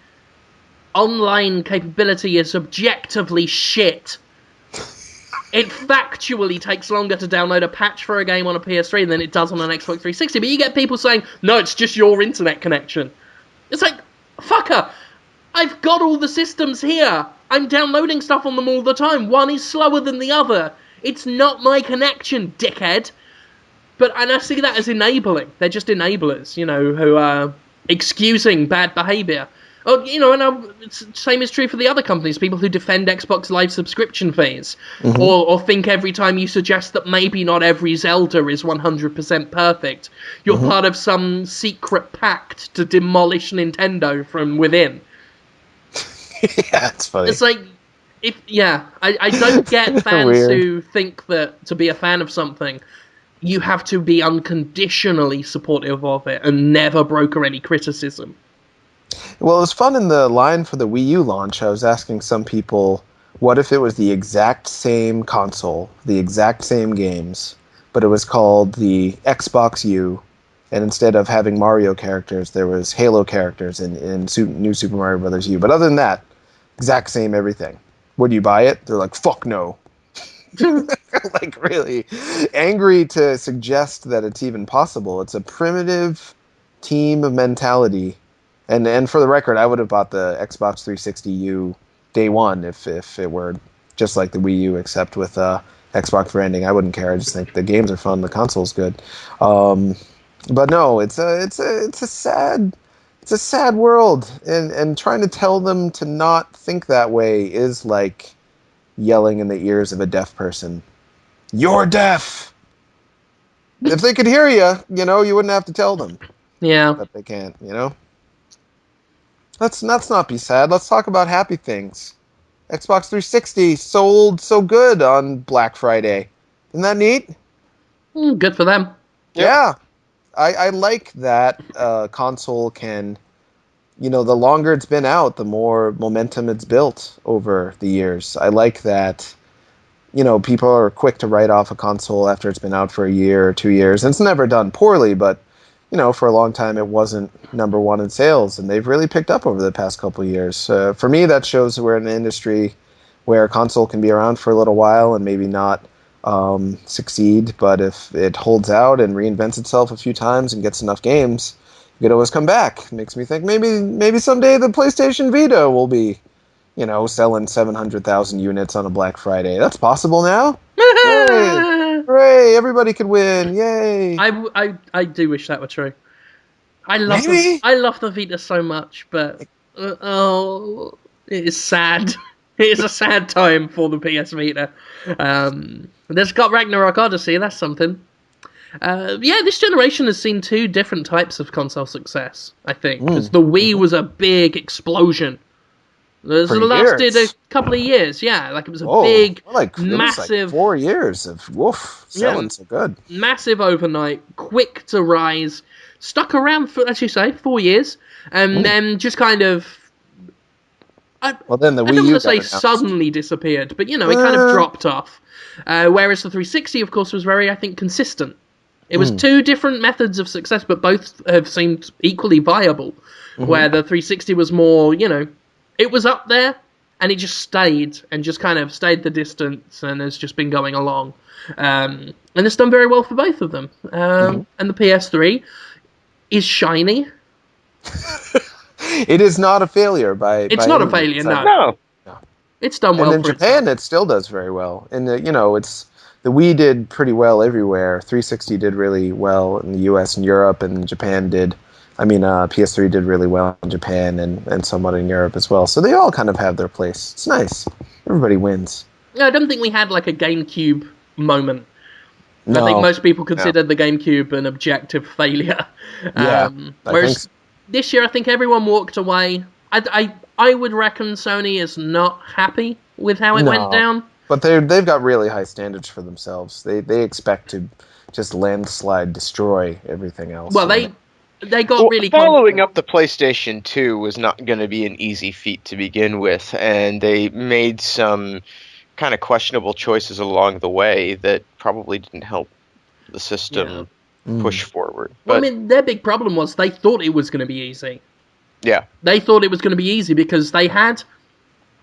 online capability is objectively shit. It factually takes longer to download a patch for a game on a PS3 than it does on an Xbox 360, but you get people saying, no, it's just your internet connection. It's like, fucker, I've got all the systems here. I'm downloading stuff on them all the time. One is slower than the other. It's not my connection, dickhead. And I see that as enabling. They're just enablers, who are excusing bad behaviour. Oh, same is true for the other companies, people who defend Xbox Live subscription fees, or think every time you suggest that maybe not every Zelda is 100% perfect, you're part of some secret pact to demolish Nintendo from within. Yeah, it's funny. It's like, I don't get fans who think that to be a fan of something, you have to be unconditionally supportive of it and never broker any criticism. Well, it was fun in the line for the Wii U launch. I was asking some people, what if it was the exact same console, the exact same games, but it was called the Xbox U, and instead of having Mario characters, there was Halo characters in New Super Mario Bros. U. But other than that, exact same everything. Would you buy it? They're like, fuck no. Like, really angry to suggest that it's even possible. It's a primitive team mentality. And for the record, I would have bought the Xbox 360 U day one if it were just like the Wii U, except with Xbox branding. I wouldn't care. I just think the games are fun, the console's good. But no, it's a sad world, and trying to tell them to not think that way is like yelling in the ears of a deaf person. You're deaf. If they could hear you, you wouldn't have to tell them. Yeah. But they can't, Let's not be sad. Let's talk about happy things. Xbox 360 sold so good on Black Friday. Isn't that neat? Good for them. Yep. Yeah. I like that console can, the longer it's been out, the more momentum it's built over the years. I like that, people are quick to write off a console after it's been out for a year or 2 years. And it's never done poorly, but for a long time, it wasn't number one in sales, and they've really picked up over the past couple of years. For me, that shows we're in an industry where a console can be around for a little while and maybe not succeed, but if it holds out and reinvents itself a few times and gets enough games, you could always come back. It makes me think maybe someday the PlayStation Vita will be, selling 700,000 units on a Black Friday. That's possible now. Hooray! Everybody could win! Yay! I do wish that were true. I love the Vita so much, but it is sad. It is a sad time for the PS Vita. There's got Ragnarok Odyssey. That's something. This generation has seen two different types of console success. I think because the Wii was a big explosion. It lasted a couple of years, yeah. Like, it was a big, massive... 4 years of, selling so good. Massive overnight, quick to rise, stuck around for, as you say, 4 years, and then just kind of... then the Wii U I don't want to say suddenly disappeared, but, it kind of dropped off. Whereas the 360, of course, was very, I think, consistent. It was two different methods of success, but both have seemed equally viable, where the 360 was more, it was up there, and it just stayed, and just kind of stayed the distance, and has just been going along. And it's done very well for both of them. And the PS3 is shiny. It is not a failure It's by not a any failure, means. no. No. It's done And well in for Japan, itself. it still does very well. And it's the Wii did pretty well everywhere. 360 did really well in the U.S. and Europe, and Japan did. I mean, PS3 did really well in Japan and somewhat in Europe as well. So they all kind of have their place. It's nice. Everybody wins. No, I don't think we had like a GameCube moment. No. I think most people No. considered the GameCube an objective failure. Yeah, I Whereas think so. this year, I think everyone walked away. I would reckon Sony is not happy with how it went No. down. But they've got really high standards for themselves. They expect to just landslide destroy everything else. Well, they got really following confident. up the PlayStation 2 was not going to be an easy feat to begin with, and they made some kind of questionable choices along the way that probably didn't help the system push forward. Well, I But mean, their big problem was they thought it was going to be easy. yeah, They thought it was going to be easy because they had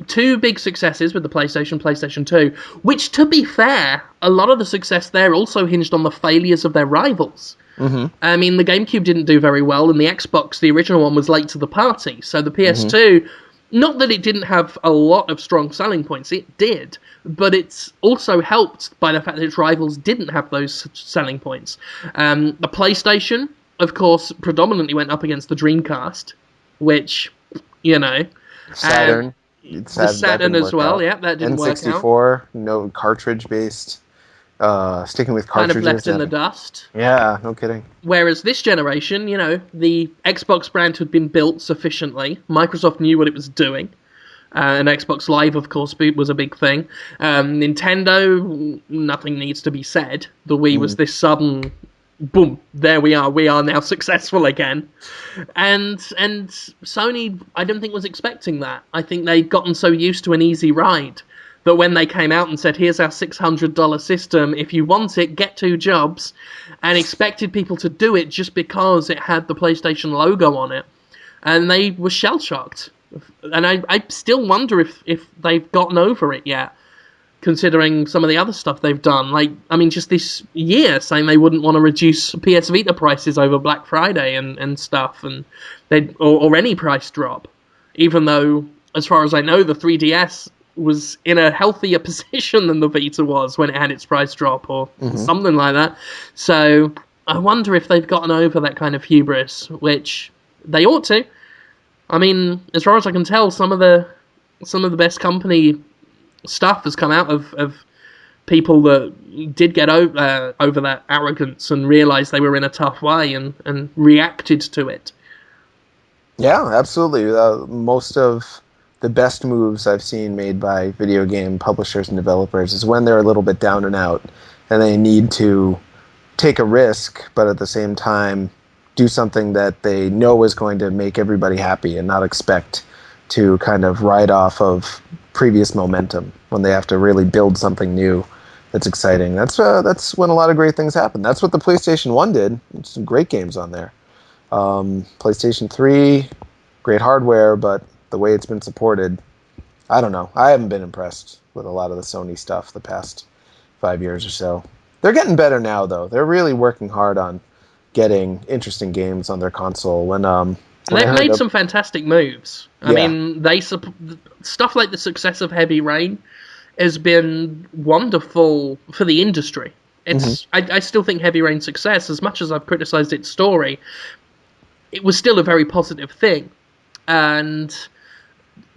two big successes with the PlayStation 2, which, to be fair, a lot of the success there also hinged on the failures of their rivals. I mean, the GameCube didn't do very well, and the Xbox, the original one, was late to the party. So the PS2, not that it didn't have a lot of strong selling points, it did, but it's also helped by the fact that its rivals didn't have those selling points. The PlayStation, of course, predominantly went up against the Dreamcast, which, Saturn. the That Saturn didn't as work well, out. yeah, that didn't work out. N64, no cartridge based. Sticking with Kind of cartridges. left in the dust. Yeah, no kidding. Whereas this generation, the Xbox brand had been built sufficiently. Microsoft knew what it was doing. And Xbox Live, of course, was a big thing. Nintendo, nothing needs to be said. The Wii was this sudden, boom, there we are. We are now successful again. And Sony, I don't think was expecting that. I think they'd gotten so used to an easy ride that when they came out and said, here's our $600 system, if you want it, get 2 jobs, and expected people to do it just because it had the PlayStation logo on it. And they were shell-shocked. And I still wonder if they've gotten over it yet, considering some of the other stuff they've done. Like, I mean, just this year, saying they wouldn't want to reduce PS Vita prices over Black Friday and stuff, and or any price drop. Even though, as far as I know, the 3DS was in a healthier position than the Vita was when it had its price drop, or something like that. So I wonder if they've gotten over that kind of hubris, which they ought to. I mean, as far as I can tell, some of the best company stuff has come out of people that did get over that arrogance and realised they were in a tough way and reacted to it. Yeah, absolutely. Most of the best moves I've seen made by video game publishers and developers is when they're a little bit down and out and they need to take a risk, but at the same time do something that they know is going to make everybody happy and not expect to kind of ride off of previous momentum when they have to really build something new that's exciting. That's when a lot of great things happen. That's what the PlayStation 1 did. Some great games on there. PlayStation 3, great hardware, but the way it's been supported, I don't know. I haven't been impressed with a lot of the Sony stuff the past 5 years or so. They're getting better now, though. They're really working hard on getting interesting games on their console. They've made some fantastic moves. I Yeah. mean, stuff like the success of Heavy Rain has been wonderful for the industry. I still think Heavy Rain's success, as much as I've criticised its story, it was still a very positive thing. And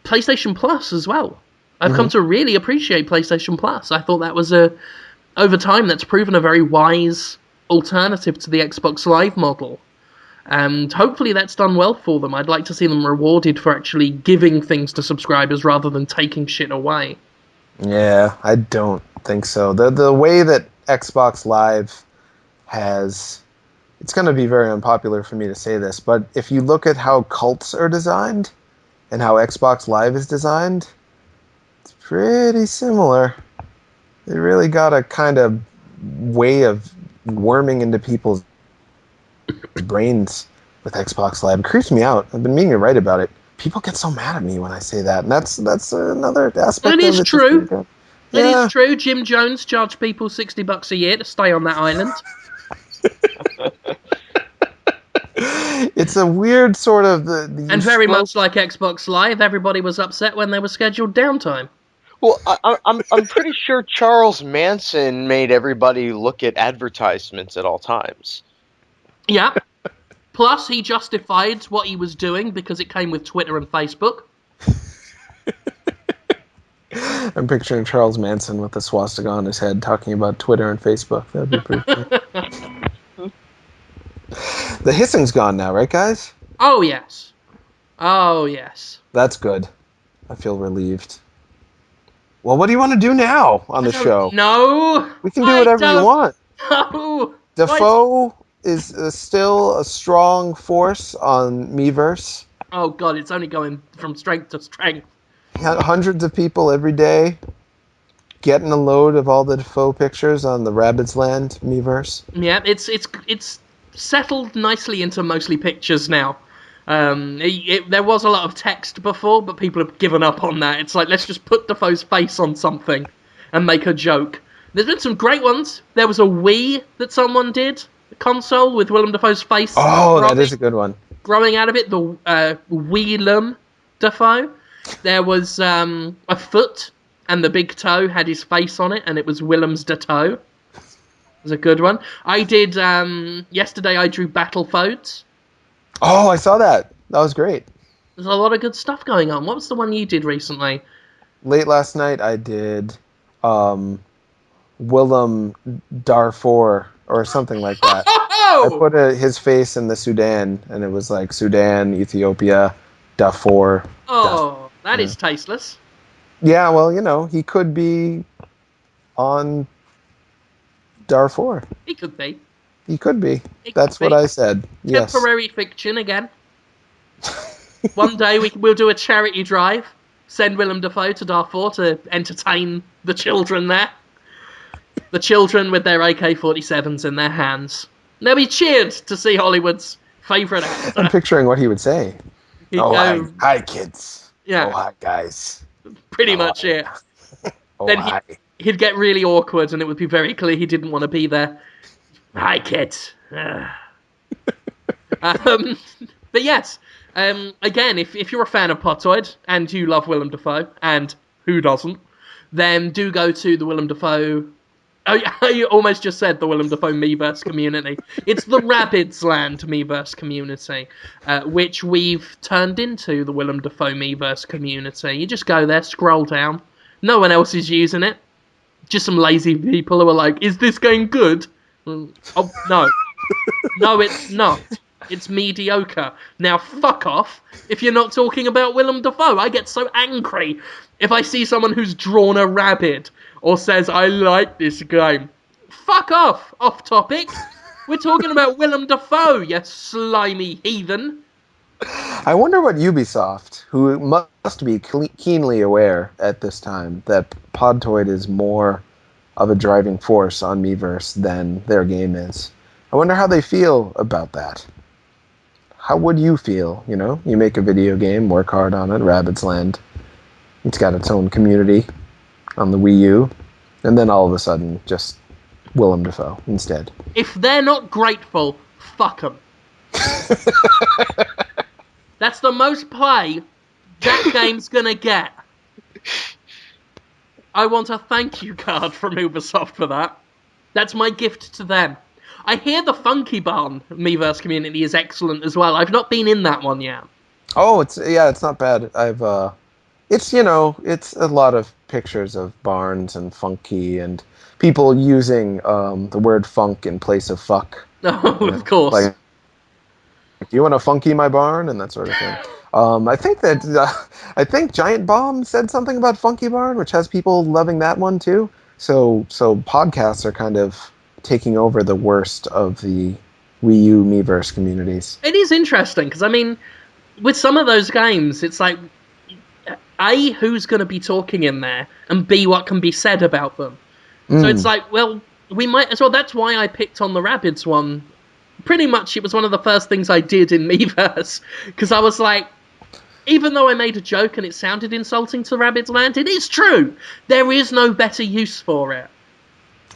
PlayStation Plus as well. I've come to really appreciate PlayStation Plus. I thought that was over time, that's proven a very wise alternative to the Xbox Live model. And hopefully that's done well for them. I'd like to see them rewarded for actually giving things to subscribers rather than taking shit away. Yeah, I don't think so. The way that Xbox Live has... It's going to be very unpopular for me to say this, but if you look at how cults are designed and how Xbox Live is designed, it's pretty similar. They really got a kind of way of worming into people's brains with Xbox Live. It creeps me out. I've been meaning to write about it. People get so mad at me when I say that, and that's another aspect of it. It is true. Yeah. It is true. Jim Jones charged people $60 a year to stay on that island. It's a weird sort of And very much like Xbox Live, everybody was upset when there was scheduled downtime. Well, I'm pretty sure Charles Manson made everybody look at advertisements at all times. Yeah. Plus, he justified what he was doing because it came with Twitter and Facebook. I'm picturing Charles Manson with a swastika on his head talking about Twitter and Facebook. That'd be pretty cool. The hissing's gone now, right, guys? Oh, yes. Oh, yes. That's good. I feel relieved. Well, what do you want to do now on the show? No. We can do whatever you want. No. Dafoe is still a strong force on Miiverse. Oh, God, it's only going from strength to strength. Hundreds of people every day getting a load of all the Dafoe pictures on the Rabbids Land Miiverse. Yeah, it's settled nicely into mostly pictures now. There was a lot of text before, but people have given up on that. It's like, let's just put Dafoe's face on something and make a joke. There's been some great ones. There was a Wii that someone did, a console with Willem Dafoe's face. Oh, that is a good one. Growing out of it, the Willem Dafoe. There was a foot, and the big toe had his face on it, and it was Willem's da toe. It was a good one. I did, yesterday I drew Battlefoes. Oh, I saw that. That was great. There's a lot of good stuff going on. What was the one you did recently? Late last night I did Willem Darfur or something like that. I put his face in the Sudan, and it was like Sudan, Ethiopia, Darfur. Oh, that is tasteless. Yeah, well, he could be on Darfur. He could be. He could be. That's what I said. Yes. Temporary fiction again. One day we'll do a charity drive. Send Willem Dafoe to Darfur to entertain the children there. The children with their AK-47s in their hands. They'll be cheered to see Hollywood's favourite actor. I'm picturing what he would say. Hi, kids. Yeah. Oh, hi, guys. Pretty much it. Then he'd get really awkward, and it would be very clear he didn't want to be there. Hi, kids. But yes, again, if you're a fan of Podtoid, and you love Willem Dafoe, and who doesn't, then do go to the Willem Dafoe... Oh, you almost just said the Willem Dafoe Miiverse community. It's the Rabbids Land Miiverse community, which we've turned into the Willem Dafoe Miiverse community. You just go there, scroll down. No one else is using it. Just some lazy people who are like, is this game good? Oh, no. No, it's not. It's mediocre. Now, fuck off if you're not talking about Willem Dafoe. I get so angry if I see someone who's drawn a rabbit or says, I like this game. Fuck off! Off topic. We're talking about Willem Dafoe, you slimy heathen. I wonder what Ubisoft, who must be keenly aware at this time that Podtoid is more of a driving force on Miiverse than their game is. I wonder how they feel about that. How would you feel, You make a video game, work hard on it, Rabbids Land. It's got its own community on the Wii U, and then all of a sudden, just Willem Dafoe instead. If they're not grateful, fuck them. That's the most play that game's gonna get. I want a thank you card from Ubisoft for that. That's my gift to them. I hear the Funky Barn Miiverse community is excellent as well. I've not been in that one yet. Oh, it's not bad. It's a lot of pictures of barns and funky and people using the word funk in place of fuck. Oh, of course. Like, do you want to funky my barn and that sort of thing. I think Giant Bomb said something about Funky Barn, which has people loving that one too. So podcasts are kind of taking over the worst of the Wii U Miiverse communities. It is interesting because with some of those games, it's like A, who's going to be talking in there, and B, what can be said about them. So it's like, well, we might as well. That's why I picked on the Rabbids one. Pretty much, it was one of the first things I did in Miiverse, because I was like, even though I made a joke and it sounded insulting to Rabbids Land, it is true. There is no better use for it.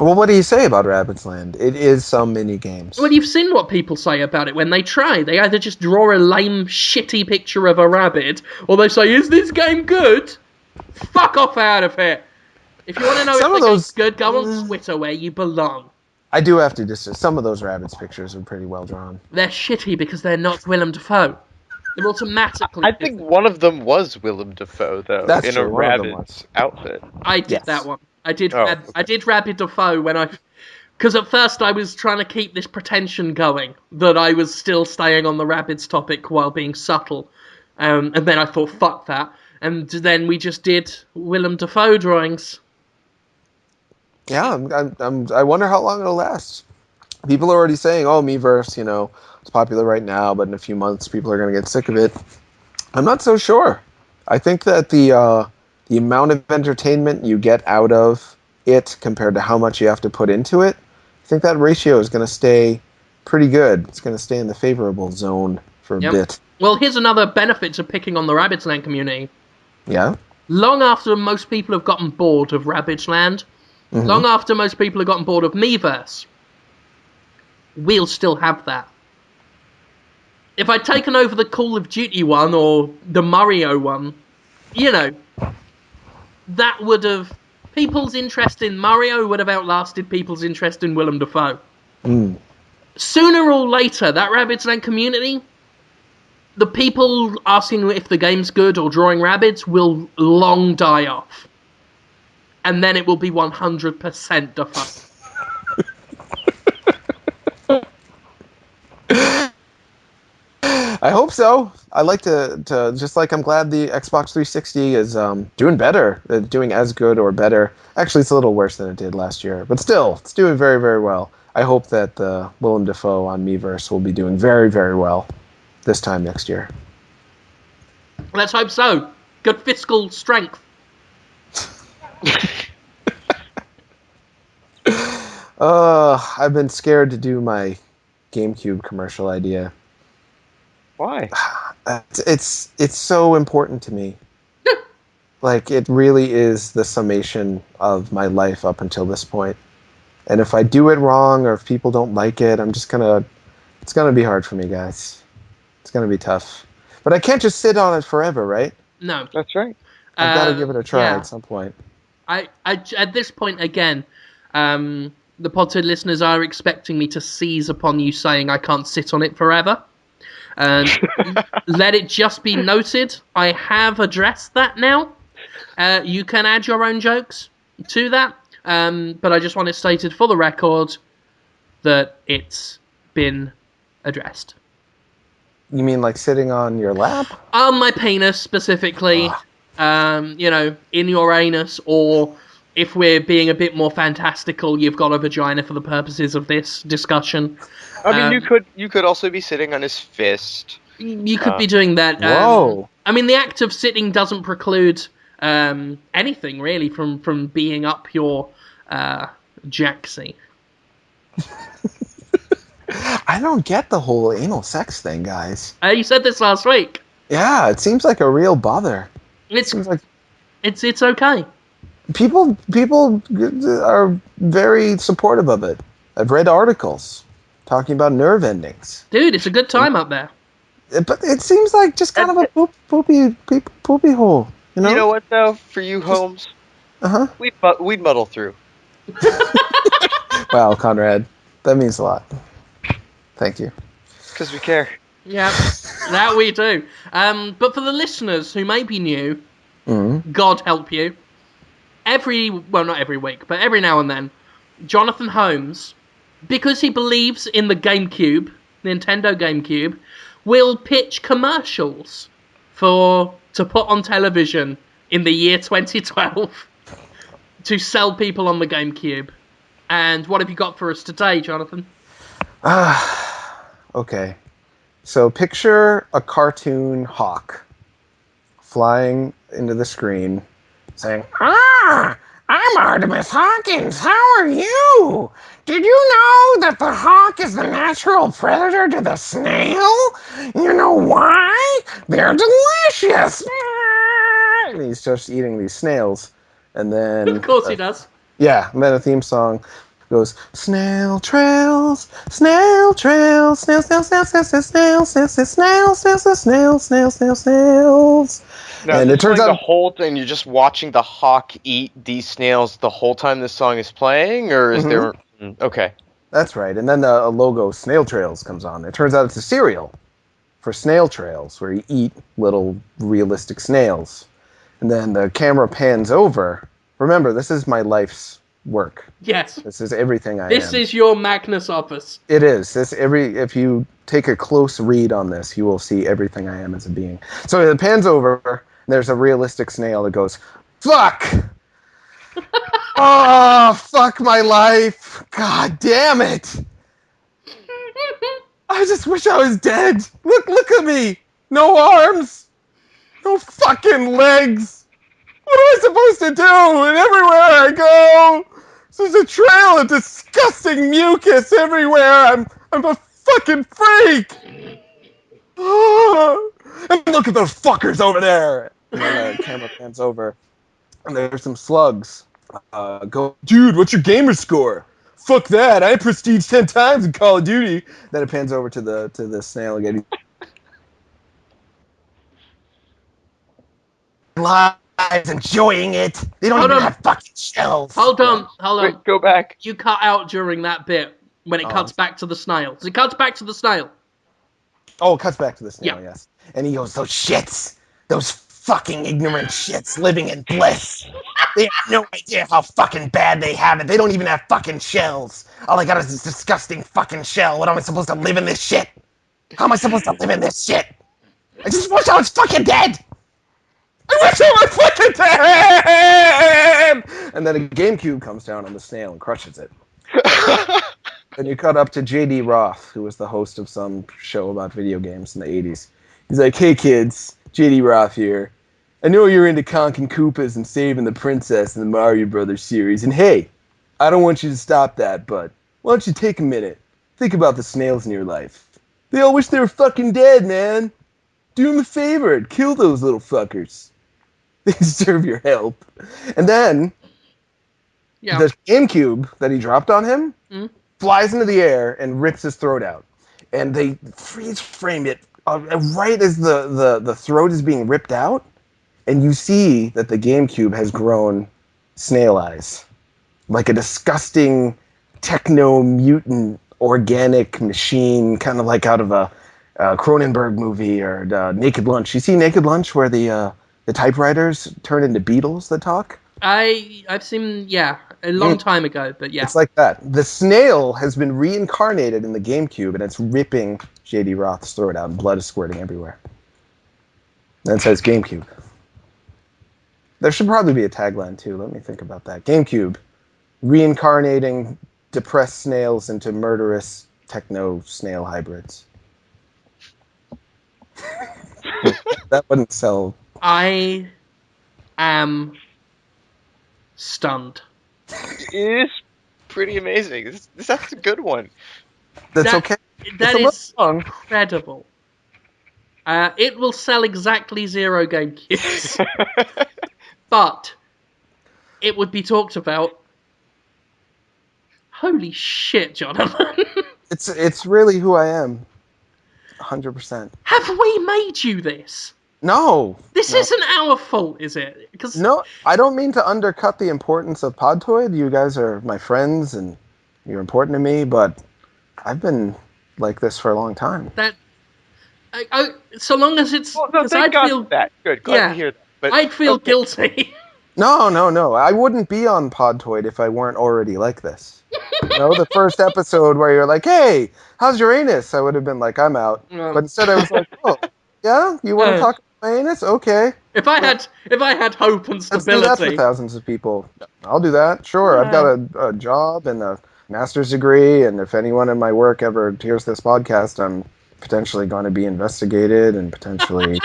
Well, what do you say about Rabbids Land? It is some mini games. Well, you've seen what people say about it when they try. They either just draw a lame, shitty picture of a rabbit, or they say, "Is this game good?" Fuck off out of here. If you want to know Some if of the those- game's good, go on Twitter where you belong. I do have to just some of those rabbits pictures are pretty well drawn. They're shitty because they're not Willem Dafoe. They're automatically. I think one of them was Willem Dafoe, though, That's in true, a one of them rabbit's outfit. I did Yes. that one. I did. Oh, I did Rabbids Dafoe when I. Because at first I was trying to keep this pretension going that I was still staying on the Rabbids topic while being subtle, and then I thought, fuck that, and then we just did Willem Dafoe drawings. Yeah, I wonder how long it'll last. People are already saying, "Oh, Miiverse, it's popular right now, but in a few months, people are going to get sick of it." I'm not so sure. I think that the amount of entertainment you get out of it compared to how much you have to put into it, I think that ratio is going to stay pretty good. It's going to stay in the favorable zone for a bit. Well, here's another benefit to picking on the Rabbids Land community. Yeah? Long after most people have gotten bored of Rabbids Land, long after most people have gotten bored of Miiverse, we'll still have that. If I'd taken over the Call of Duty one or the Mario one, that would have... People's interest in Mario would have outlasted people's interest in Willem Dafoe. Sooner or later, that Rabbids Land community, the people asking if the game's good or drawing rabbits will long die off. And then it will be 100% Dafoe. I hope so. I like to just like I'm glad the Xbox 360 is doing better, doing as good or better. Actually, it's a little worse than it did last year, but still, it's doing very, very well. I hope that Willem Dafoe on Miiverse will be doing very, very well this time next year. Let's hope so. Good fiscal strength. I've been scared to do my GameCube commercial idea. Why? It's so important to me. Like, it really is the summation of my life up until this point. And if I do it wrong or if people don't like it, it's gonna be hard for me, guys. It's gonna be tough. But I can't just sit on it forever, right? No. That's right. I've got to give it a try at some point. I at this point, again, the PodToid listeners are expecting me to seize upon you saying I can't sit on it forever. And let it just be noted, I have addressed that now. You can add your own jokes to that, but I just want it stated for the record that it's been addressed. You mean like sitting on your lap? On my penis, specifically. In your anus, or if we're being a bit more fantastical, you've got a vagina for the purposes of this discussion. I mean, you could also be sitting on his fist. You could be doing that. Whoa. I mean, the act of sitting doesn't preclude anything, really, from being up your jacksie. I don't get the whole anal sex thing, guys. You said this last week. Yeah, it seems like a real bother. It's Seems like it's okay. people are very supportive of it. I've read articles talking about nerve endings. Dude, it's a good time up there. But it seems like just kind of a poopy hole. You know? You know what, though? For you, Holmes, we'd muddle through. Wow, Conrad, that means a lot. Thank you. Because we care. Yeah, that we do. But for the listeners who may be new, God help you, not every week, but every now and then, Jonathan Holmes, because he believes in the GameCube, Nintendo GameCube, will pitch commercials to put on television in the year 2012 to sell people on the GameCube. And what have you got for us today, Jonathan? Okay. So picture a cartoon hawk flying into the screen saying, I'm Artemis Hawkins. How are you? Did you know that the hawk is the natural predator to the snail? You know why? They're delicious. And he's just eating these snails. And then... Of course he does. Yeah, and then a theme song goes, snail trails, snail trails, snail, snail, snail, snail, snail, snail, snail, snail, snail, snail, snail, snail, snail, snails. Now, is And this it turns playing the out, whole thing? You're just watching the hawk eat these snails the whole time this song is playing, or is Mhm, there? Okay. that's right. And then a logo, Snail Trails, comes on. It turns out it's a cereal for snail trails, where you eat little realistic snails. And then the camera pans over. Remember, this is my life's work. Yes. This is everything I This am. is your Magnus Opus. It is. If you take a close read on this, you will see everything I am as a being. So it pans over, and there's a realistic snail that goes, "Fuck! Oh, fuck my life! God damn it! I just wish I was dead. Look at me! No arms, no fucking legs. What am I supposed to do? And everywhere I go, there's a trail of disgusting mucus everywhere. I'm a fucking freak. And look at those fuckers over there. And then the camera pans over, and there's some slugs. Dude, what's your gamer score? Fuck that! I prestige 10 times in Call of Duty. Then it pans over to the snail again. Lives enjoying it. They don't Hold even on. have fucking shells. Hold on. Wait, go back. You cut out during that bit when it cuts back to the snail. So it cuts back to the snail. Oh, it cuts back to the snail, Yeah. yes. And he goes, those shits, those fucking ignorant shits living in bliss. They have no idea how fucking bad they have it. They don't even have fucking shells. All I got is this disgusting fucking shell. What am I supposed to live in this shit? How am I supposed to live in this shit? I just wish I was fucking dead. I wish I was fucking dead! And then a GameCube comes down on the snail and crushes it. Then you cut up to J.D. Roth, who was the host of some show about video games in the 80s. He's like, hey kids, J.D. Roth here. I know you're into conking Koopas and saving the princess in the Mario Brothers series, and hey, I don't want you to stop that, but why don't you take a minute? Think about the snails in your life. They all wish they were fucking dead, man. Do them a favor and kill those little fuckers. They deserve your help. And then, the GameCube that he dropped on him flies into the air and rips his throat out. And they freeze frame it right as the throat is being ripped out. And you see that the GameCube has grown snail eyes. Like a disgusting techno-mutant organic machine, kind of like out of a Cronenberg movie or Naked Lunch. You see Naked Lunch where the typewriters turn into beetles that talk? I've seen, a long time ago, but yeah. It's like that. The snail has been reincarnated in the GameCube, and it's ripping J.D. Roth's throat out, and blood is squirting everywhere. And it says GameCube. There should probably be a tagline, too. Let me think about that. GameCube, reincarnating depressed snails into murderous Techno-Snail hybrids. That wouldn't sell. I am stunned. It is pretty amazing. That's a good one. That's okay. That is incredible. It will sell exactly 0 GameCubes. But it would be talked about. Holy shit, Jonathan. It's really who I am. 100%. Have we made you this? No. This isn't our fault, is it? No, I don't mean to undercut the importance of Podtoid. You guys are my friends, and you're important to me, but I've been like this for a long time. So long as it's... Well, no, thank God for that. Good, glad to hear that. But, I'd feel guilty. No. I wouldn't be on Podtoid if I weren't already like this. The first episode where you're like, hey, how's your anus? I would have been like, I'm out. But instead I was like, oh, yeah? You want to talk about my anus? Okay. If I had hope and stability... Let's do that for thousands of people. I'll do that. Sure. I've got a job and a master's degree, and if anyone in my work ever hears this podcast, I'm potentially going to be investigated and potentially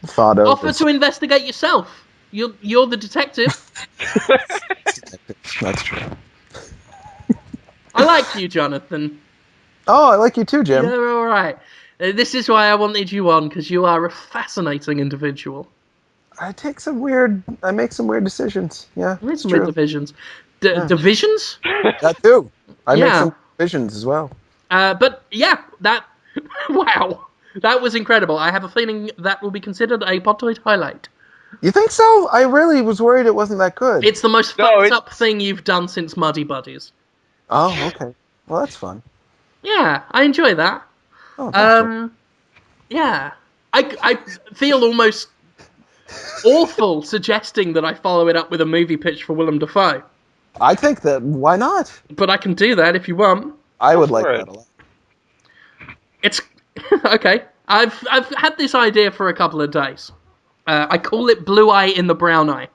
thought of. Offer to investigate yourself. You're the detective. That's true. I like you, Jonathan. Oh, I like you too, Jim. You're all right. This is why I wanted you on, because you are a fascinating individual. I make some weird decisions. Yeah, Made it's some weird true. divisions. Yeah. Divisions? That too. I make Yeah. some decisions as well. But yeah, that wow, that was incredible. I have a feeling that will be considered a Podtoid highlight. You think so? I really was worried it wasn't that good. It's the most No, fucked up thing you've done since Muddy Buddies. Oh, okay. Well, that's fun. Yeah, I enjoy that. Oh, thanks, Jeff. Yeah, I feel almost awful suggesting that I follow it up with a movie pitch for Willem Dafoe, I think that, why not? but I can do that if you want. I would like for that it. a lot. It's okay. I've had this idea for a couple of days. I call it Blue Eye in the Brown Eye.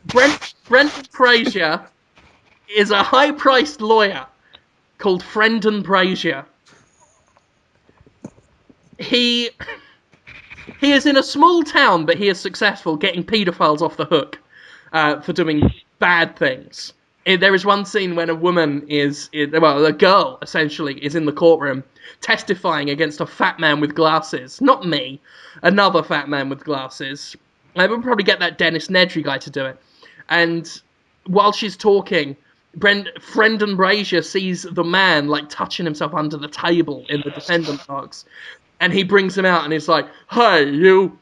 Brendan Fraser is a high-priced lawyer called Brendan Fraser. He is in a small town, but he is successful getting paedophiles off the hook for doing bad things. There is one scene when a woman a girl essentially is in the courtroom testifying against a fat man with glasses. Not me, another fat man with glasses. I would probably get that Dennis Nedry guy to do it. And while she's talking, Brendan Fraser sees the man like touching himself under the table in the defendant box. And he brings him out and he's like, "Hey, you,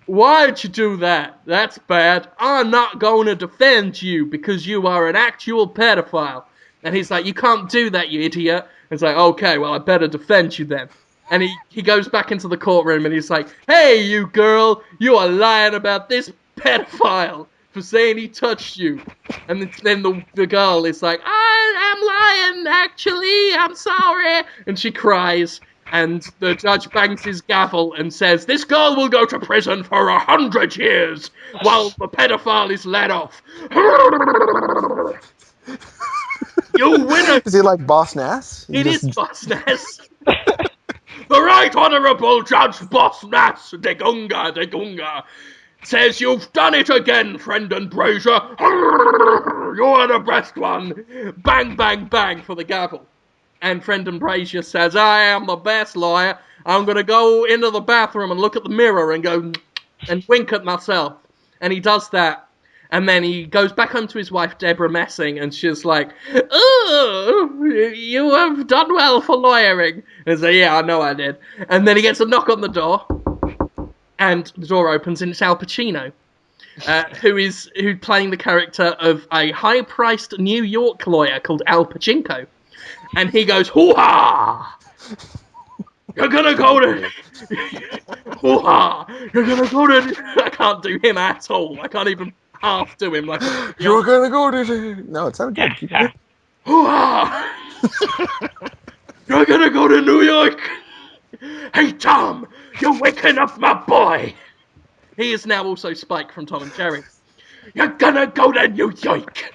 why'd you do that? That's bad. I'm not going to defend you because you are an actual pedophile." And he's like, "You can't do that, you idiot." And it's like, "Okay, well, I better defend you then." And he goes back into the courtroom and he's like, "Hey, you girl, you are lying about this pedophile for saying he touched you." And then the girl is like, "I am lying, actually, I'm sorry." And she cries. And the judge bangs his gavel and says, "This girl will go to prison for 100 years while the pedophile is let off." You winner! Is he like Boss Nass? It is Boss Nass. The Right Honourable Judge Boss Nass de Gunga says, "You've done it again, Brendan Fraser. You're the best one." Bang, bang, bang for the gavel. And Brendan Fraser says, "I am the best lawyer. I'm going to go into the bathroom and look at the mirror and go and wink at myself." And he does that. And then he goes back home to his wife, Deborah Messing, and she's like, "Oh, you have done well for lawyering." And he's like, "Yeah, I know I did." And then he gets a knock on the door. And the door opens and it's Al Pacino, who's playing the character of a high-priced New York lawyer called Al Pachinko. And he goes, "Hoo-ha! You're gonna go to... Hoo-ha! You're gonna go to..." I can't do him at all. I can't even half do him. Like, You're gonna go to... No, it sounded good. Keep going. "Hoo-ha! You're gonna go to New York! Hey, Tom! You're waking up my boy!" He is now also Spike from Tom and Jerry. "You're gonna go to New York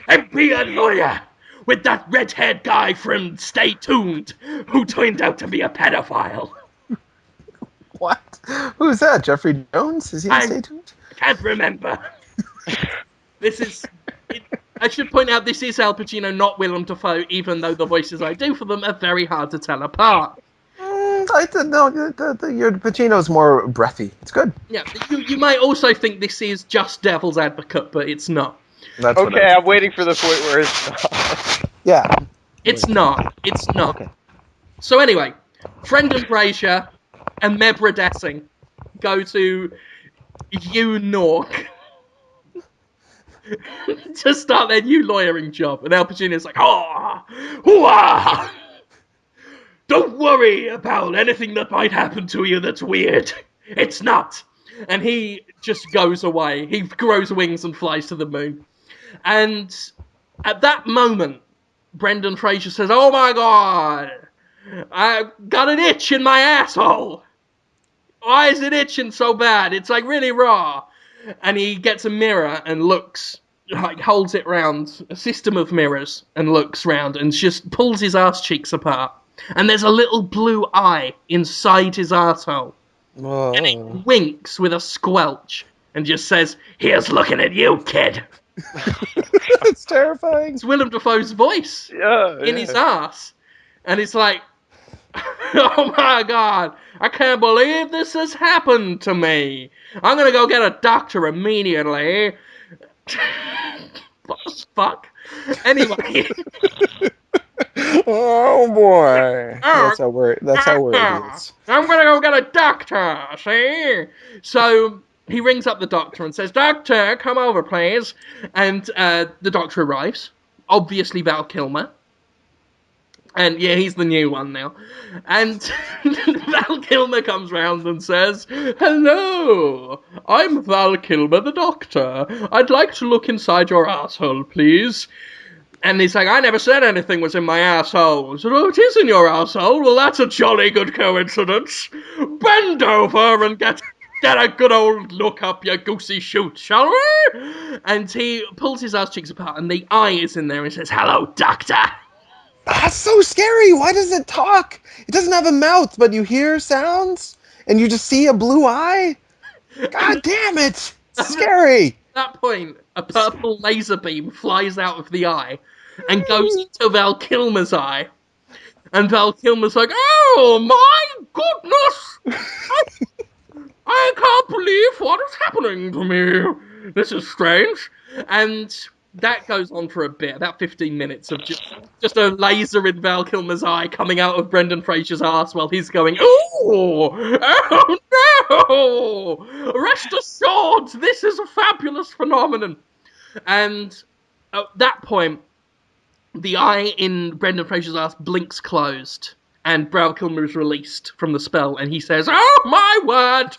and be a lawyer with that red-haired guy from Stay Tuned who turned out to be a pedophile." What? Who's that? Jeffrey Jones? Is he in Stay Tuned? Can't remember. This is... I should point out this is Al Pacino, not Willem Dafoe, even though the voices I do for them are very hard to tell apart. Your Pacino's more breathy. It's good. Yeah, you might also think this is just Devil's Advocate, but it's not. That's what Okay, I'm waiting for the point where it's not. Yeah. It's not. It's not. Okay. So anyway, Brendan Fraser and Mebra Dessing go to Newark to start their new lawyering job. And Al Pacino's like, "Oh, hoo-ah! Don't worry about anything that might happen to you that's weird. It's not." And he just goes away. He grows wings and flies to the moon. And at that moment, Brendan Fraser says, "Oh my God, I've got an itch in my asshole. Why is it itching so bad? It's like really raw." And he gets a mirror and looks, like holds it round, a system of mirrors, and looks round and just pulls his arse cheeks apart. And there's a little blue eye inside his arsehole. Whoa. And it winks with a squelch and just says, "Here's looking at you, kid." It's terrifying. It's Willem Dafoe's voice in his arse. And it's like, Oh my god, I can't believe this has happened to me. I'm gonna go get a doctor immediately. What the fuck? Anyway. Oh boy, that's how worried he is. I'm gonna go get a doctor, see? So he rings up the doctor and says, Doctor, come over, please. And the doctor arrives. Obviously Val Kilmer. And yeah, he's the new one now. And Val Kilmer comes round and says, Hello, I'm Val Kilmer, the doctor. I'd like to look inside your asshole, please. And he's like, I never said anything was in my asshole. I said, oh, it is in your asshole? Well, that's a jolly good coincidence. Bend over and get a good old look up your goosey shoot, shall we? And he pulls his ass cheeks apart, and the eye is in there and says, Hello, doctor. That's so scary. Why does it talk? It doesn't have a mouth, but you hear sounds, and you just see a blue eye? God damn it. It's scary. At that point, a purple laser beam flies out of the eye and goes into Val Kilmer's eye. And Val Kilmer's like, oh my goodness! I can't believe what is happening to me. This is strange. And that goes on for a bit, about 15 minutes of just a laser in Val Kilmer's eye coming out of Brendan Fraser's arse while he's going, oh no! Rest assured, this is a fabulous phenomenon. And at that point, the eye in Brendan Fraser's arse blinks closed, and Val Kilmer is released from the spell, and he says, oh my word!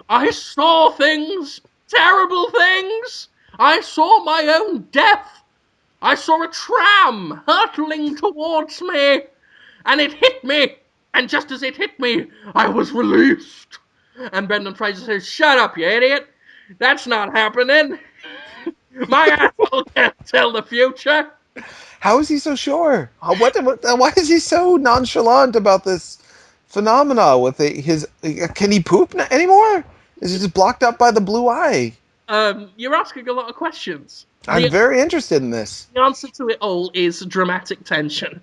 I saw things! Terrible things! I saw my own death! I saw a tram hurtling towards me! And it hit me! And just as it hit me, I was released! And Brendan Fraser says, shut up, you idiot! That's not happening! My asshole can't tell the future! How is he so sure? Why is he so nonchalant about this phenomena with his... Can he poop anymore? Is he just blocked up by the blue eye? You're asking a lot of questions. I'm very interested in this. The answer to it all is dramatic tension.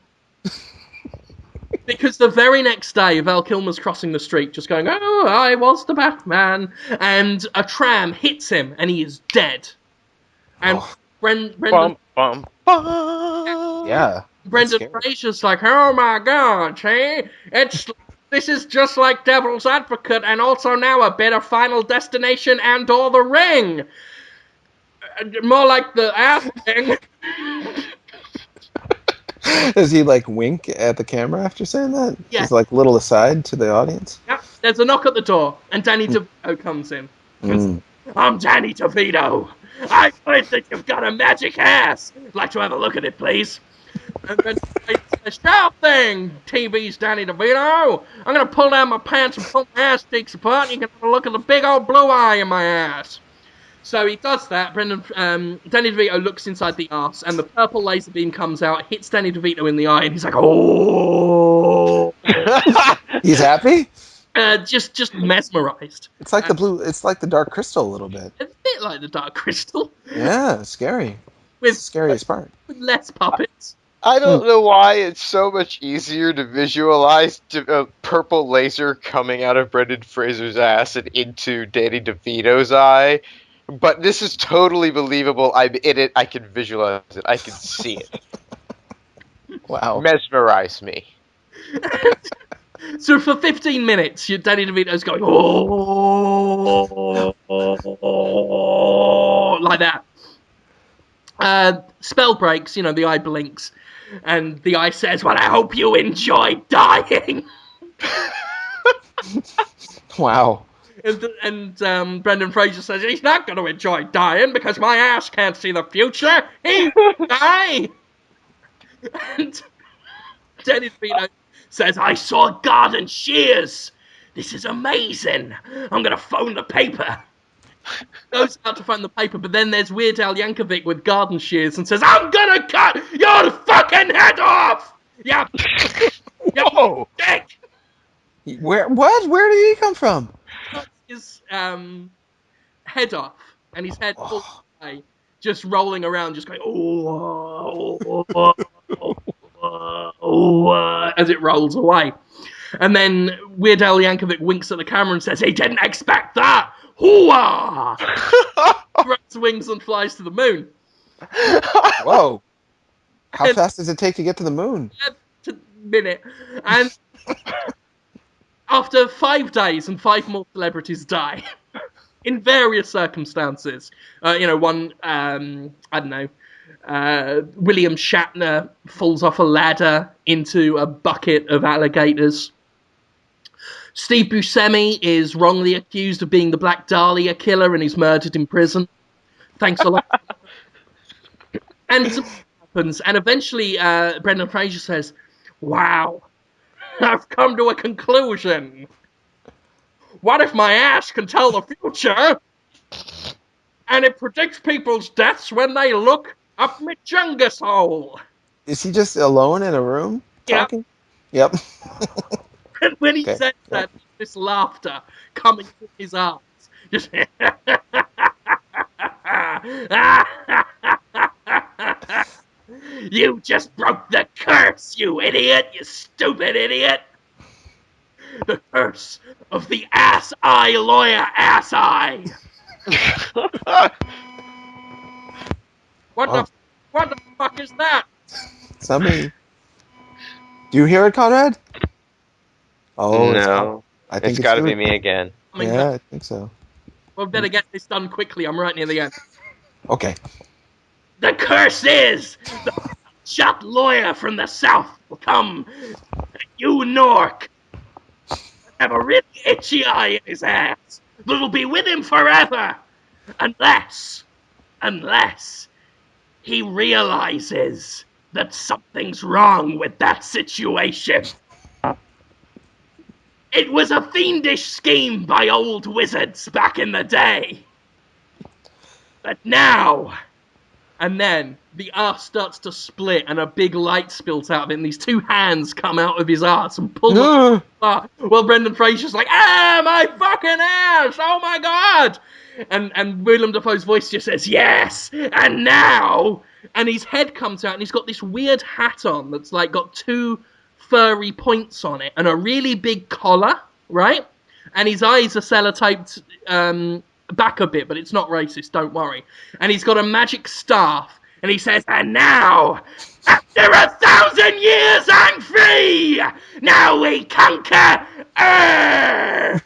Because the very next day, Val Kilmer's crossing the street, just going, oh, I was the Batman, and a tram hits him, and he is dead. And Brendan... Yeah. Brendan Fraser's like, oh my god, see? This is just like Devil's Advocate, and also now a bit of Final Destination and or The Ring. More like the ass thing. Does he like wink at the camera after saying that? Yeah. Just like little aside to the audience? Yep. There's a knock at the door, and Danny DeVito comes in. I'm Danny DeVito. I heard that you've got a magic ass. I'd like to have a look at it, please. And then a sure thing, TV's Danny DeVito. I'm going to pull down my pants and pull my ass cheeks apart, and you can have a look at the big old blue eye in my ass. So he does that. Danny DeVito looks inside the arse, and the purple laser beam comes out, hits Danny DeVito in the eye, and he's like, oh. He's happy? Just mesmerized. It's like the blue. It's like the Dark Crystal a little bit. It's a bit like the Dark Crystal. Yeah, scary. With scariest part. With less puppets. I don't know why it's so much easier to visualize a purple laser coming out of Brendan Fraser's ass and into Danny DeVito's eye, but this is totally believable. I'm in it. I can visualize it. I can see it. Wow. Mesmerize me. So for 15 minutes, Danny DeVito's going, oh, like that. Spell breaks, the eye blinks, and the eye says, well, I hope you enjoy dying. Wow. And Brendan Fraser says, he's not going to enjoy dying because my ass can't see the future. He will die. And Danny DeVito says, I saw garden shears. This is amazing. I'm going to phone the paper. Goes out to phone the paper, but then there's Weird Al Yankovic with garden shears and says, I'm going to cut your fucking head off. Yeah. Whoa. Dick. Where did he come from? His head off, and his head all the way, just rolling around, just going, oh. as it rolls away. And then Weird Al Yankovic winks at the camera and says, "He didn't expect that! Hoo-ah!" Spreads wings and flies to the moon. Whoa. How fast does it take to get to the moon? A minute. And after 5 days and 5 more celebrities die in various circumstances. One, I don't know, William Shatner falls off a ladder into a bucket of alligators. Steve Buscemi is wrongly accused of being the Black Dahlia killer and he's murdered in prison. Thanks a lot. And something happens, and eventually Brendan Fraser says, "Wow, I've come to a conclusion. What if my ass can tell the future? And it predicts people's deaths when they look up my Chungus hole." Is he just alone in a room talking? Yep. And when he says that, this laughter coming from his arms. Just "You just broke the curse, you idiot, you stupid idiot. The curse of the ass-eye lawyer, ass-eye." What the fuck is that? Somebody. Do you hear it, Conrad? Oh, no. I think it's got to be me again. Yeah, I think so. Well, better get this done quickly. I'm right near the end. Okay. "The curse is the shot lawyer from the south will come, you Nork, have a really itchy eye in his ass that'll be with him forever, unless he realizes that something's wrong with that situation. It was a fiendish scheme by old wizards back in the day. But now..." And then the arse starts to split and a big light spills out of it and these 2 hands come out of his arse and pull him apart. Well, Brendan Fraser's like, my fucking ass! Oh my god! And Willem Dafoe's voice just says, "Yes! And now..." And his head comes out and he's got this weird hat on that's like got 2 furry points on it and a really big collar, right? And his eyes are sellotaped back a bit, but it's not racist, don't worry. And he's got a magic staff, and he says, "And now, after 1,000 years, I'm free! Now we conquer Earth!"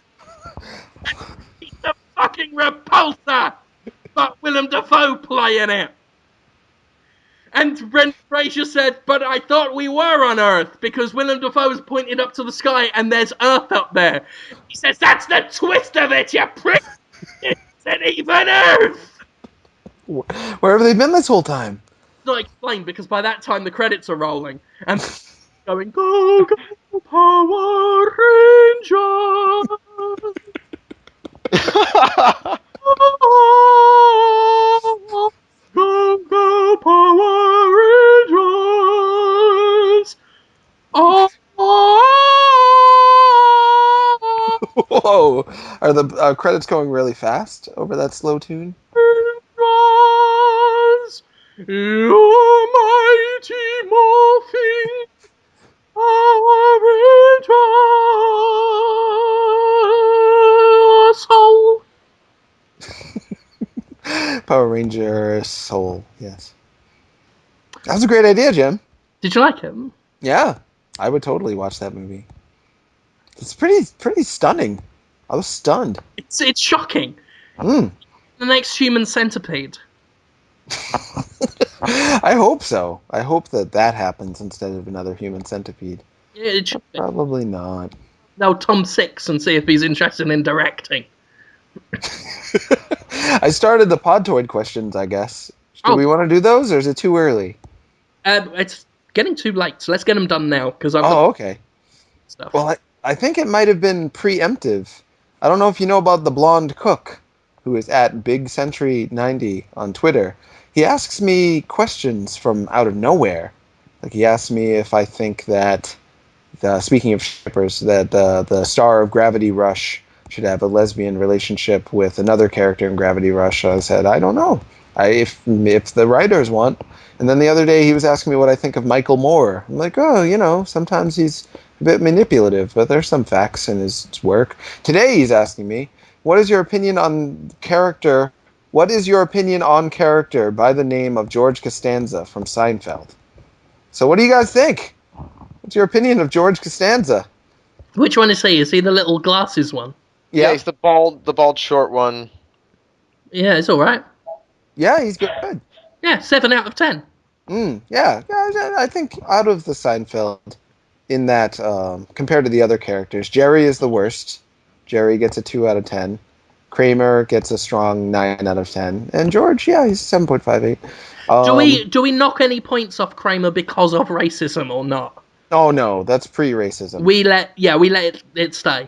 He's the fucking Repulsor, but Willem Dafoe playing it. And Brendan Fraser said, "But I thought we were on Earth," because Willem Dafoe's pointed up to the sky and there's Earth up there. He says, "That's the twist of it, you prick! It's an even Earth!" Where have they been this whole time? It's not explained because by that time the credits are rolling and going, "Go, go, Power Rangers! Go, go, Power Rangers! Oh, Whoa! Are the credits going really fast over that slow tune? Rangers! You mighty morphing Power Rangers! Soul! Power Ranger Soul, yes. That was a great idea, Jim. Did you like it? Yeah, I would totally watch that movie. It's pretty stunning. I was stunned. It's shocking. The next Human Centipede. I hope so. I hope that happens instead of another Human Centipede. Yeah, it should be. Probably not. Now Tom Six and see if he's interested in directing. I started the Podtoid questions, I guess. Do we want to do those, or is it too early? It's getting too late, so let's get them done now. Okay. Stuff. Well, I think it might have been preemptive. I don't know if you know about the blonde cook, who is at BigCentury90 on Twitter. He asks me questions from out of nowhere. Like, he asked me if I think that, speaking of shippers, that the star of Gravity Rush should have a lesbian relationship with another character in Gravity Rush. I said, I don't know. If the writers want, And then the other day he was asking me what I think of Michael Moore. I'm like, oh, sometimes he's a bit manipulative, but there's some facts in his work. Today he's asking me, what is your opinion on character by the name of George Costanza from Seinfeld? So what do you guys think? What's your opinion of George Costanza? Which one is he? Is he the little glasses one? Yeah, he's the bald short one. Yeah, it's all right. Yeah, he's good. Yeah, 7 out of 10. Yeah, I think out of the Seinfeld, in that, compared to the other characters, Jerry is the worst. Jerry gets a 2 out of 10. Kramer gets a strong 9 out of 10. And George, yeah, he's 7.58. Do we knock any points off Kramer because of racism or not? Oh no, that's pre-racism. We let it stay.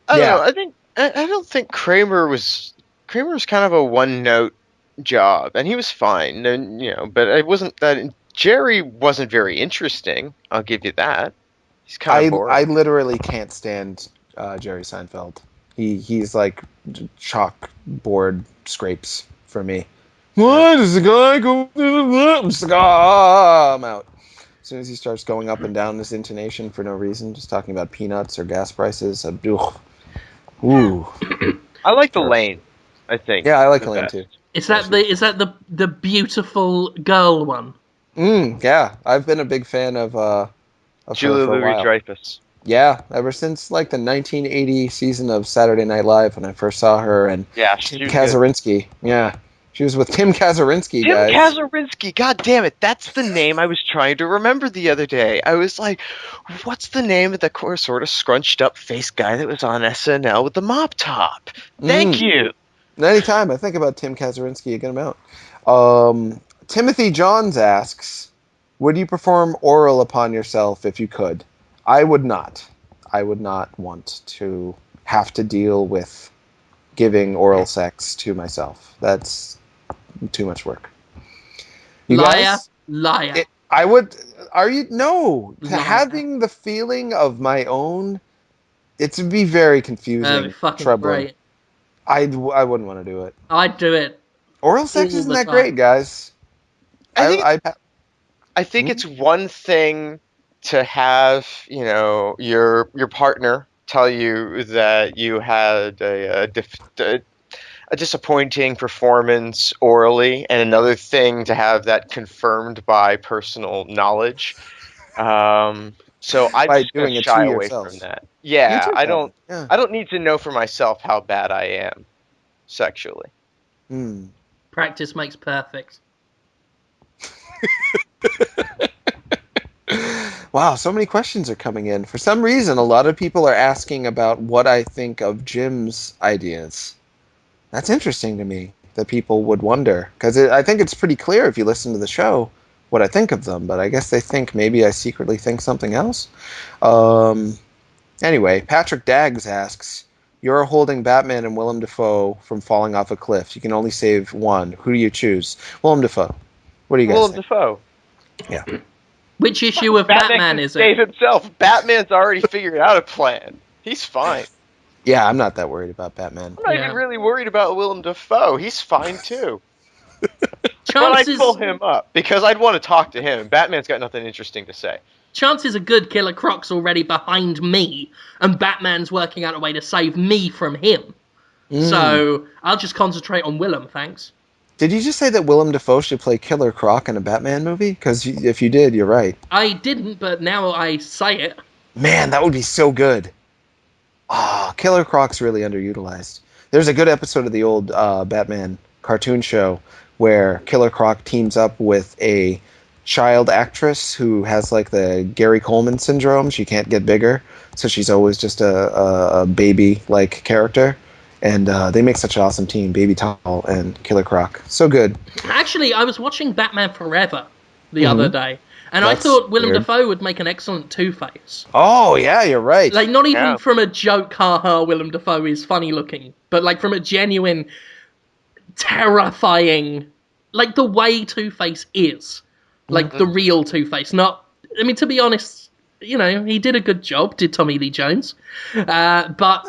I don't know. I don't think Kramer was kind of a one-note job, and he was fine. And but it wasn't that. Jerry wasn't very interesting. I'll give you that. He's kind of boring. I literally can't stand Jerry Seinfeld. He's like chalkboard scrapes for me. Why does the guy go through the I'm out. As soon as he starts going up and down this intonation for no reason, just talking about peanuts or gas prices, ooh. I like the Lane, I think. Yeah, I like the Lane too. Is that the beautiful girl one? Yeah, I've been a big fan of Julia Louis-Dreyfus. Yeah, ever since like the 1980 season of Saturday Night Live when I first saw her, and Tim Kazurinsky. Yeah, she was with Tim Kazurinsky, guys. Tim Kazurinsky, god damn it, that's the name I was trying to remember the other day. I was like, what's the name of the sort of scrunched up face guy that was on SNL with the mop top? Thank you. Anytime I think about Tim Kazurinsky, I get him out. Timothy Johns asks, would you perform oral upon yourself if you could? I would not. I would not want to have to deal with giving oral sex to myself. That's too much work. Liar. I would. Are you? No. Liar. Having the feeling of my own, it would be very confusing. Fucking troubling. great. I wouldn't want to do it. I'd do it. Oral sex isn't that great, guys. I think it's one thing to have, your partner tell you that you had a disappointing performance orally, and another thing to have that confirmed by personal knowledge. So I'm just going to shy away from that. Yeah, I don't need to know for myself how bad I am sexually. Practice makes perfect. Wow, so many questions are coming in. For some reason, a lot of people are asking about what I think of Jim's ideas. That's interesting to me, that people would wonder. Because I think it's pretty clear if you listen to the show what I think of them, but I guess they think maybe I secretly think something else. Anyway, Patrick Daggs asks, you're holding Batman and Willem Dafoe from falling off a cliff. You can only save one. Who do you choose? Willem Dafoe. What do you guys think? Willem Dafoe. Yeah. Which issue of Batman is it? Save himself. Batman's already figured out a plan. He's fine. Yeah, I'm not that worried about Batman. I'm not even really worried about Willem Dafoe. He's fine too. But I'd pull him up because I'd want to talk to him. Batman's got nothing interesting to say. Chances are good Killer Croc's already behind me, and Batman's working out a way to save me from him. So I'll just concentrate on Willem, thanks. Did you just say that Willem Dafoe should play Killer Croc in a Batman movie? Because if you did, you're right. I didn't, but now I say it. Man, that would be so good. Killer Croc's really underutilized. There's a good episode of the old Batman cartoon show where Killer Croc teams up with a child actress who has like the Gary Coleman syndrome. She can't get bigger, so she's always just a baby-like character. And they make such an awesome team, Baby Tall and Killer Croc. So good. Actually, I was watching Batman Forever the other day, and I thought Willem Dafoe would make an excellent Two-Face. Oh, yeah, you're right. Like, not even from a joke, haha, Willem Dafoe is funny looking, but like from a genuine, terrifying, like the way Two-Face is. Like the real Two-Face. Not, I mean, to be honest, he did a good job, did Tommy Lee Jones. But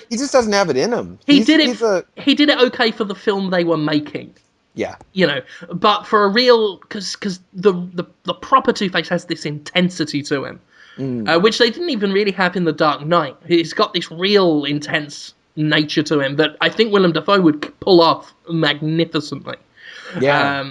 he just doesn't have it in him. He did it okay for the film they were making. Yeah. But for a real, because the proper Two-Face has this intensity to him, which they didn't even really have in The Dark Knight. He's got this real intense nature to him that I think Willem Dafoe would pull off magnificently. Yeah.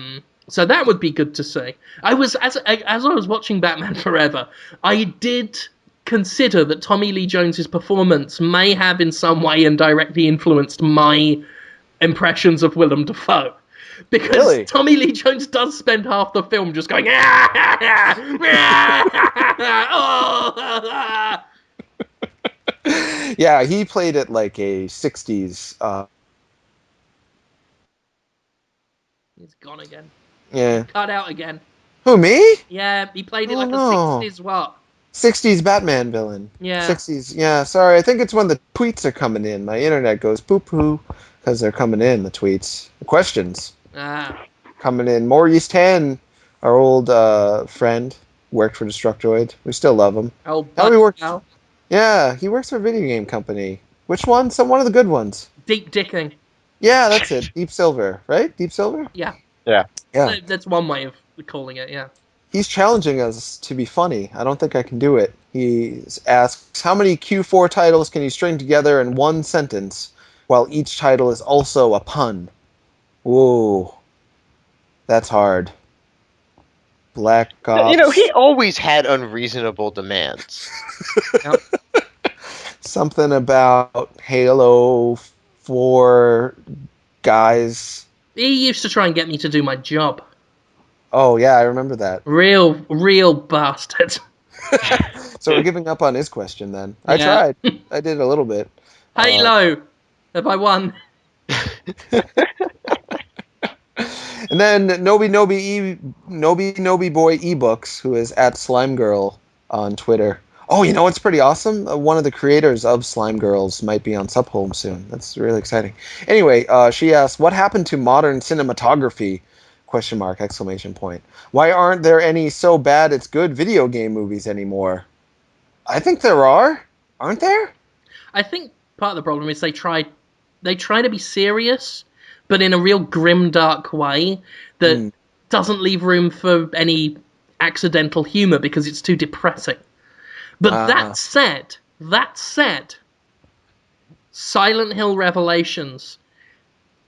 So that would be good to see. As I was watching Batman Forever, I did consider that Tommy Lee Jones's performance may have in some way indirectly influenced my impressions of Willem Dafoe. Because Really? Tommy Lee Jones does spend half the film just going, Yeah, he played it like a 60s. He's gone again. Yeah. Cut out again. Who, me? Yeah, he played it Oh, like no. a 60s what? 60s Batman villain. Yeah. 60s. Yeah, sorry. I think it's when the tweets are coming in. My internet goes poo-poo because they're coming in, the tweets. The questions coming in. Maurice Tan, our old friend, worked for Destructoid. We still love him. Oh, Now he works. Al. Yeah, he works for a video game company. Which one? One of the good ones. Deep Dicking. Yeah, that's it. Deep Silver, right? Deep Silver? Yeah. Yeah. Yeah. That's one way of calling it, yeah. He's challenging us to be funny. I don't think I can do it. He asks, how many Q4 titles can you string together in one sentence while each title is also a pun? Whoa. That's hard. Black Ops. He always had unreasonable demands. Yep. Something about Halo 4 guys. He used to try and get me to do my job. Oh, yeah, I remember that. Real bastard. So we're giving up on his question then. I Yeah. tried. I did a little bit. Halo. Have I won? And then Nobi Boy eBooks, who is at Slime Girl on Twitter. Oh, you know what's pretty awesome? One of the creators of Slime Girls might be on Subhome soon. That's really exciting. Anyway, she asked, "What happened to modern cinematography?" ? Exclamation point. Why aren't there any so bad it's good video game movies anymore? I think there are. Aren't there? I think part of the problem is they try to be serious, but in a real grim, dark way that doesn't leave room for any accidental humor because it's too depressing. But that said, Silent Hill Revelations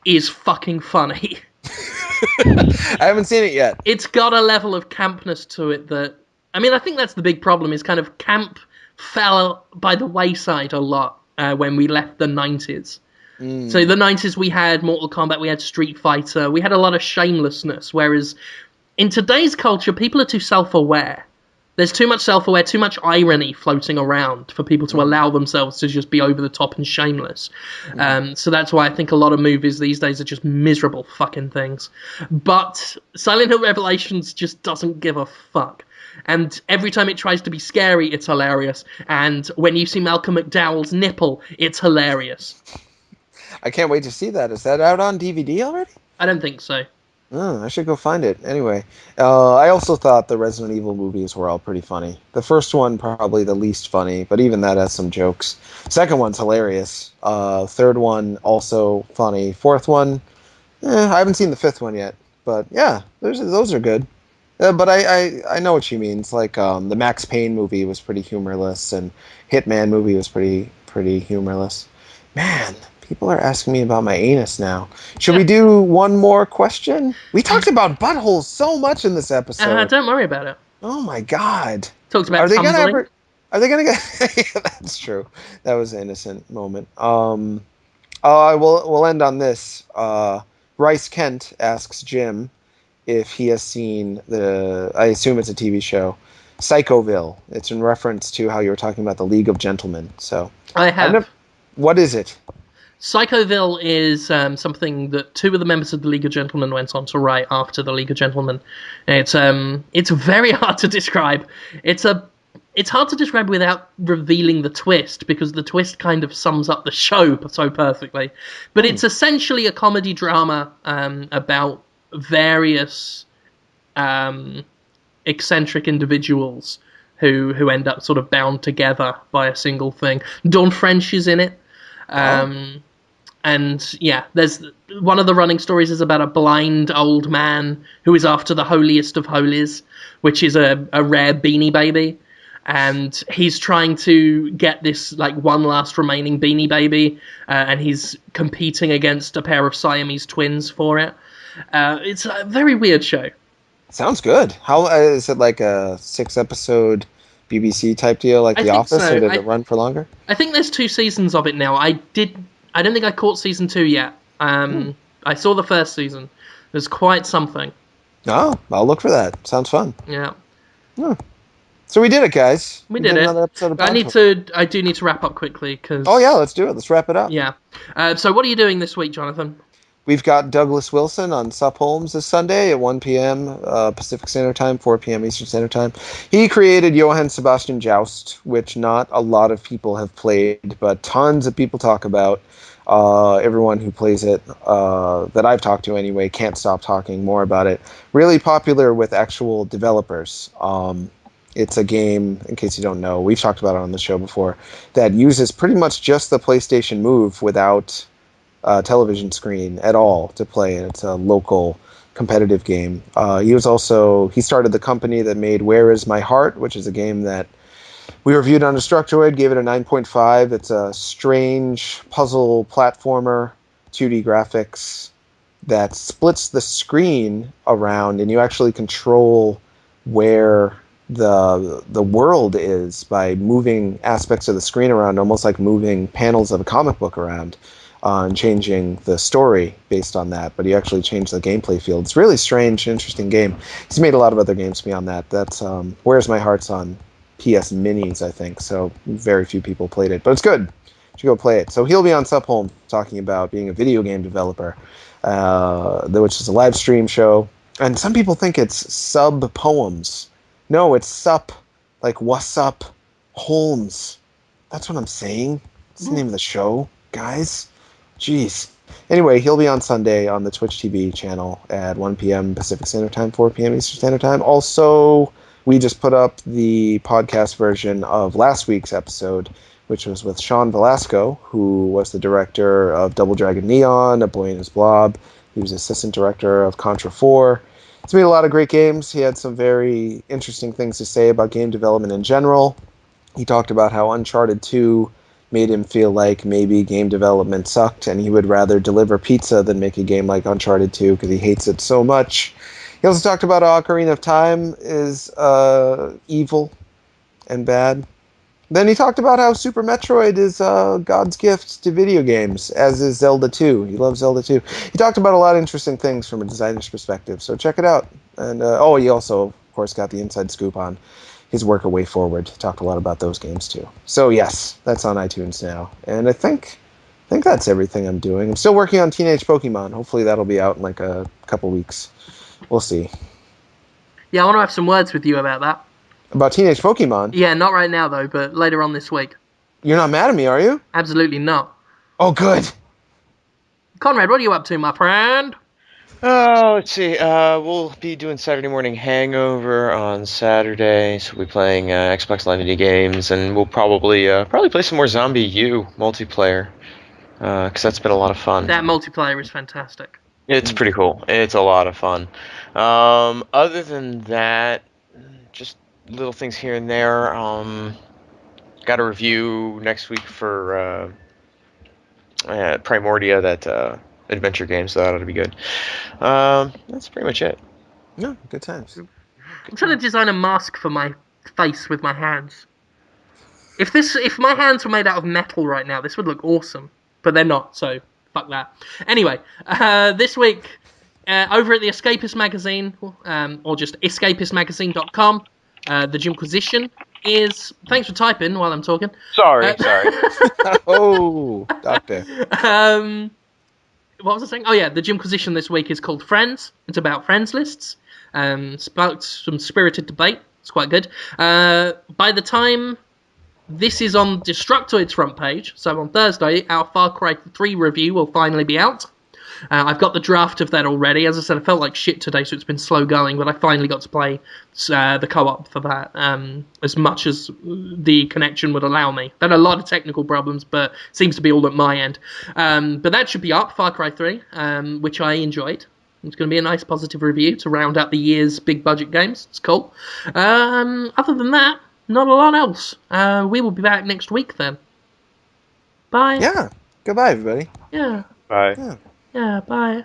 is fucking funny. I haven't seen it yet. It's got a level of campness to it that... I mean, I think that's the big problem, is kind of camp fell by the wayside a lot when we left the 90s. So the 90s we had Mortal Kombat, we had Street Fighter, we had a lot of shamelessness, whereas in today's culture, people are too self-aware. There's too much self-aware, too much irony floating around for people to allow themselves to just be over the top and shameless. So that's why I think a lot of movies these days are just miserable fucking things. But Silent Hill Revelations just doesn't give a fuck. And every time it tries to be scary, it's hilarious. And when you see Malcolm McDowell's nipple, it's hilarious. I can't wait to see that. Is that out on DVD already? I don't think so. Oh, I should go find it. Anyway, I also thought the Resident Evil movies were all pretty funny. The first one probably the least funny, but even that has some jokes. Second one's hilarious. Third one also funny. Fourth one, I haven't seen the fifth one yet, but yeah, those are good. But I know what she means. Like the Max Payne movie was pretty humorless, and Hitman movie was pretty humorless. Man. People are asking me about my anus now. Should we do one more question? We talked about buttholes so much in this episode. Don't worry about it. Oh my god. Talked about Are they tumbling. gonna ever? Are they gonna get? Yeah, that's true. That was an innocent moment. We'll end on this. Bryce Kent asks Jim if he has seen I assume it's a TV show, Psychoville. It's in reference to how you were talking about the League of Gentlemen. So I have. What is it? Psychoville is something that two of the members of the League of Gentlemen went on to write after the League of Gentlemen. It's very hard to describe. It's hard to describe without revealing the twist, because the twist kind of sums up the show so perfectly. But it's essentially a comedy drama about various eccentric individuals who end up sort of bound together by a single thing. Dawn French is in it. And yeah, there's one of the running stories is about a blind old man who is after the holiest of holies, which is a rare Beanie Baby. And he's trying to get this like one last remaining Beanie Baby, and he's competing against a pair of Siamese twins for it. It's a very weird show. Sounds good. How is it, like a 6-episode BBC type deal, like I The think Office, so. or did it run for longer? I think there's 2 seasons of it now. I don't think I caught season 2 yet. I saw the first season. There's quite something. Oh, I'll look for that. Sounds fun. Yeah. Oh. So we did it, guys. We did it. Another episode of I do need to wrap up quickly because. Oh yeah, let's do it. Let's wrap it up. Yeah. So what are you doing this week, Jonathan? We've got Douglas Wilson on Sup Holmes this Sunday at 1 p.m. Pacific Standard Time, 4 p.m. Eastern Standard Time. He created Johann Sebastian Joust, which not a lot of people have played, but tons of people talk about. Everyone who plays it, that I've talked to anyway, can't stop talking more about it. Really popular with actual developers. It's a game, in case you don't know, we've talked about it on the show before, that uses pretty much just the PlayStation Move without television screen at all to play it. It's a local competitive game. He started the company that made Where Is My Heart, which is a game that we reviewed on Destructoid, gave it a 9.5. It's a strange puzzle platformer, 2D graphics that splits the screen around, and you actually control where the world is by moving aspects of the screen around, almost like moving panels of a comic book around. And changing the story based on that, but he actually changed the gameplay field. It's a really strange, interesting game. He's made a lot of other games beyond that. That's Where's My Heart's on PS Minis, I think, so very few people played it, but it's good. You should go play it. So he'll be on Sup Home talking about being a video game developer, which is a live stream show. And some people think it's Sub Poems. No, it's Sup, like what's up, Holmes. That's what I'm saying. It's the name of the show, guys. Jeez. Anyway, he'll be on Sunday on the Twitch TV channel at 1 p.m. Pacific Standard Time, 4 p.m. Eastern Standard Time. Also, we just put up the podcast version of last week's episode, which was with Sean Velasco, who was the director of Double Dragon Neon, A Boy and His Blob. He was assistant director of Contra 4. He's made a lot of great games. He had some very interesting things to say about game development in general. He talked about how Uncharted 2 made him feel like maybe game development sucked, and he would rather deliver pizza than make a game like Uncharted 2 because he hates it so much. He also talked about Ocarina of Time is evil and bad. Then he talked about how Super Metroid is God's gift to video games, as is Zelda 2. He loves Zelda 2. He talked about a lot of interesting things from a designer's perspective, so check it out. And he also, of course, got the inside scoop on his work at Way Forward. Talked a lot about those games too. So yes, that's on iTunes now. And I think that's everything I'm doing. I'm still working on Teenage Pokemon. Hopefully that'll be out in like a couple weeks. We'll see. Yeah, I want to have some words with you about that. About Teenage Pokemon? Yeah, not right now though, but later on this week. You're not mad at me, are you? Absolutely not. Oh, good. Conrad, what are you up to, my friend? Oh, let's see. We'll be doing Saturday Morning Hangover on Saturday, so we'll be playing Xbox Live Indie games, and we'll probably play some more Zombie U multiplayer, because that's been a lot of fun. That multiplayer is fantastic. It's pretty cool. It's a lot of fun. Other than that, just little things here and there. Got a review next week for Primordia, that adventure game, so that ought to be good. That's pretty much it. No, good times. I'm trying to design a mask for my face with my hands. If my hands were made out of metal right now, this would look awesome. But they're not, so fuck that. Anyway, this week, over at the Escapist Magazine, or just escapistmagazine.com, the Jimquisition is... Thanks for typing while I'm talking. Sorry. Oh, doctor. What was I saying? Oh yeah, the Jimquisition this week is called Friends. It's about friends lists. Sparked some spirited debate. It's quite good. By the time this is on Destructoid's front page, so on Thursday, our Far Cry 3 review will finally be out. I've got the draft of that already. As I said, I felt like shit today, so it's been slow going, but I finally got to play the co-op for that as much as the connection would allow me. There are a lot of technical problems, but seems to be all at my end. But that should be up, Far Cry 3, which I enjoyed. It's going to be a nice positive review to round out the year's big budget games. It's cool. Other than that, not a lot else. We will be back next week then. Bye. Yeah. Goodbye, everybody. Yeah. Bye. Yeah. Yeah, bye.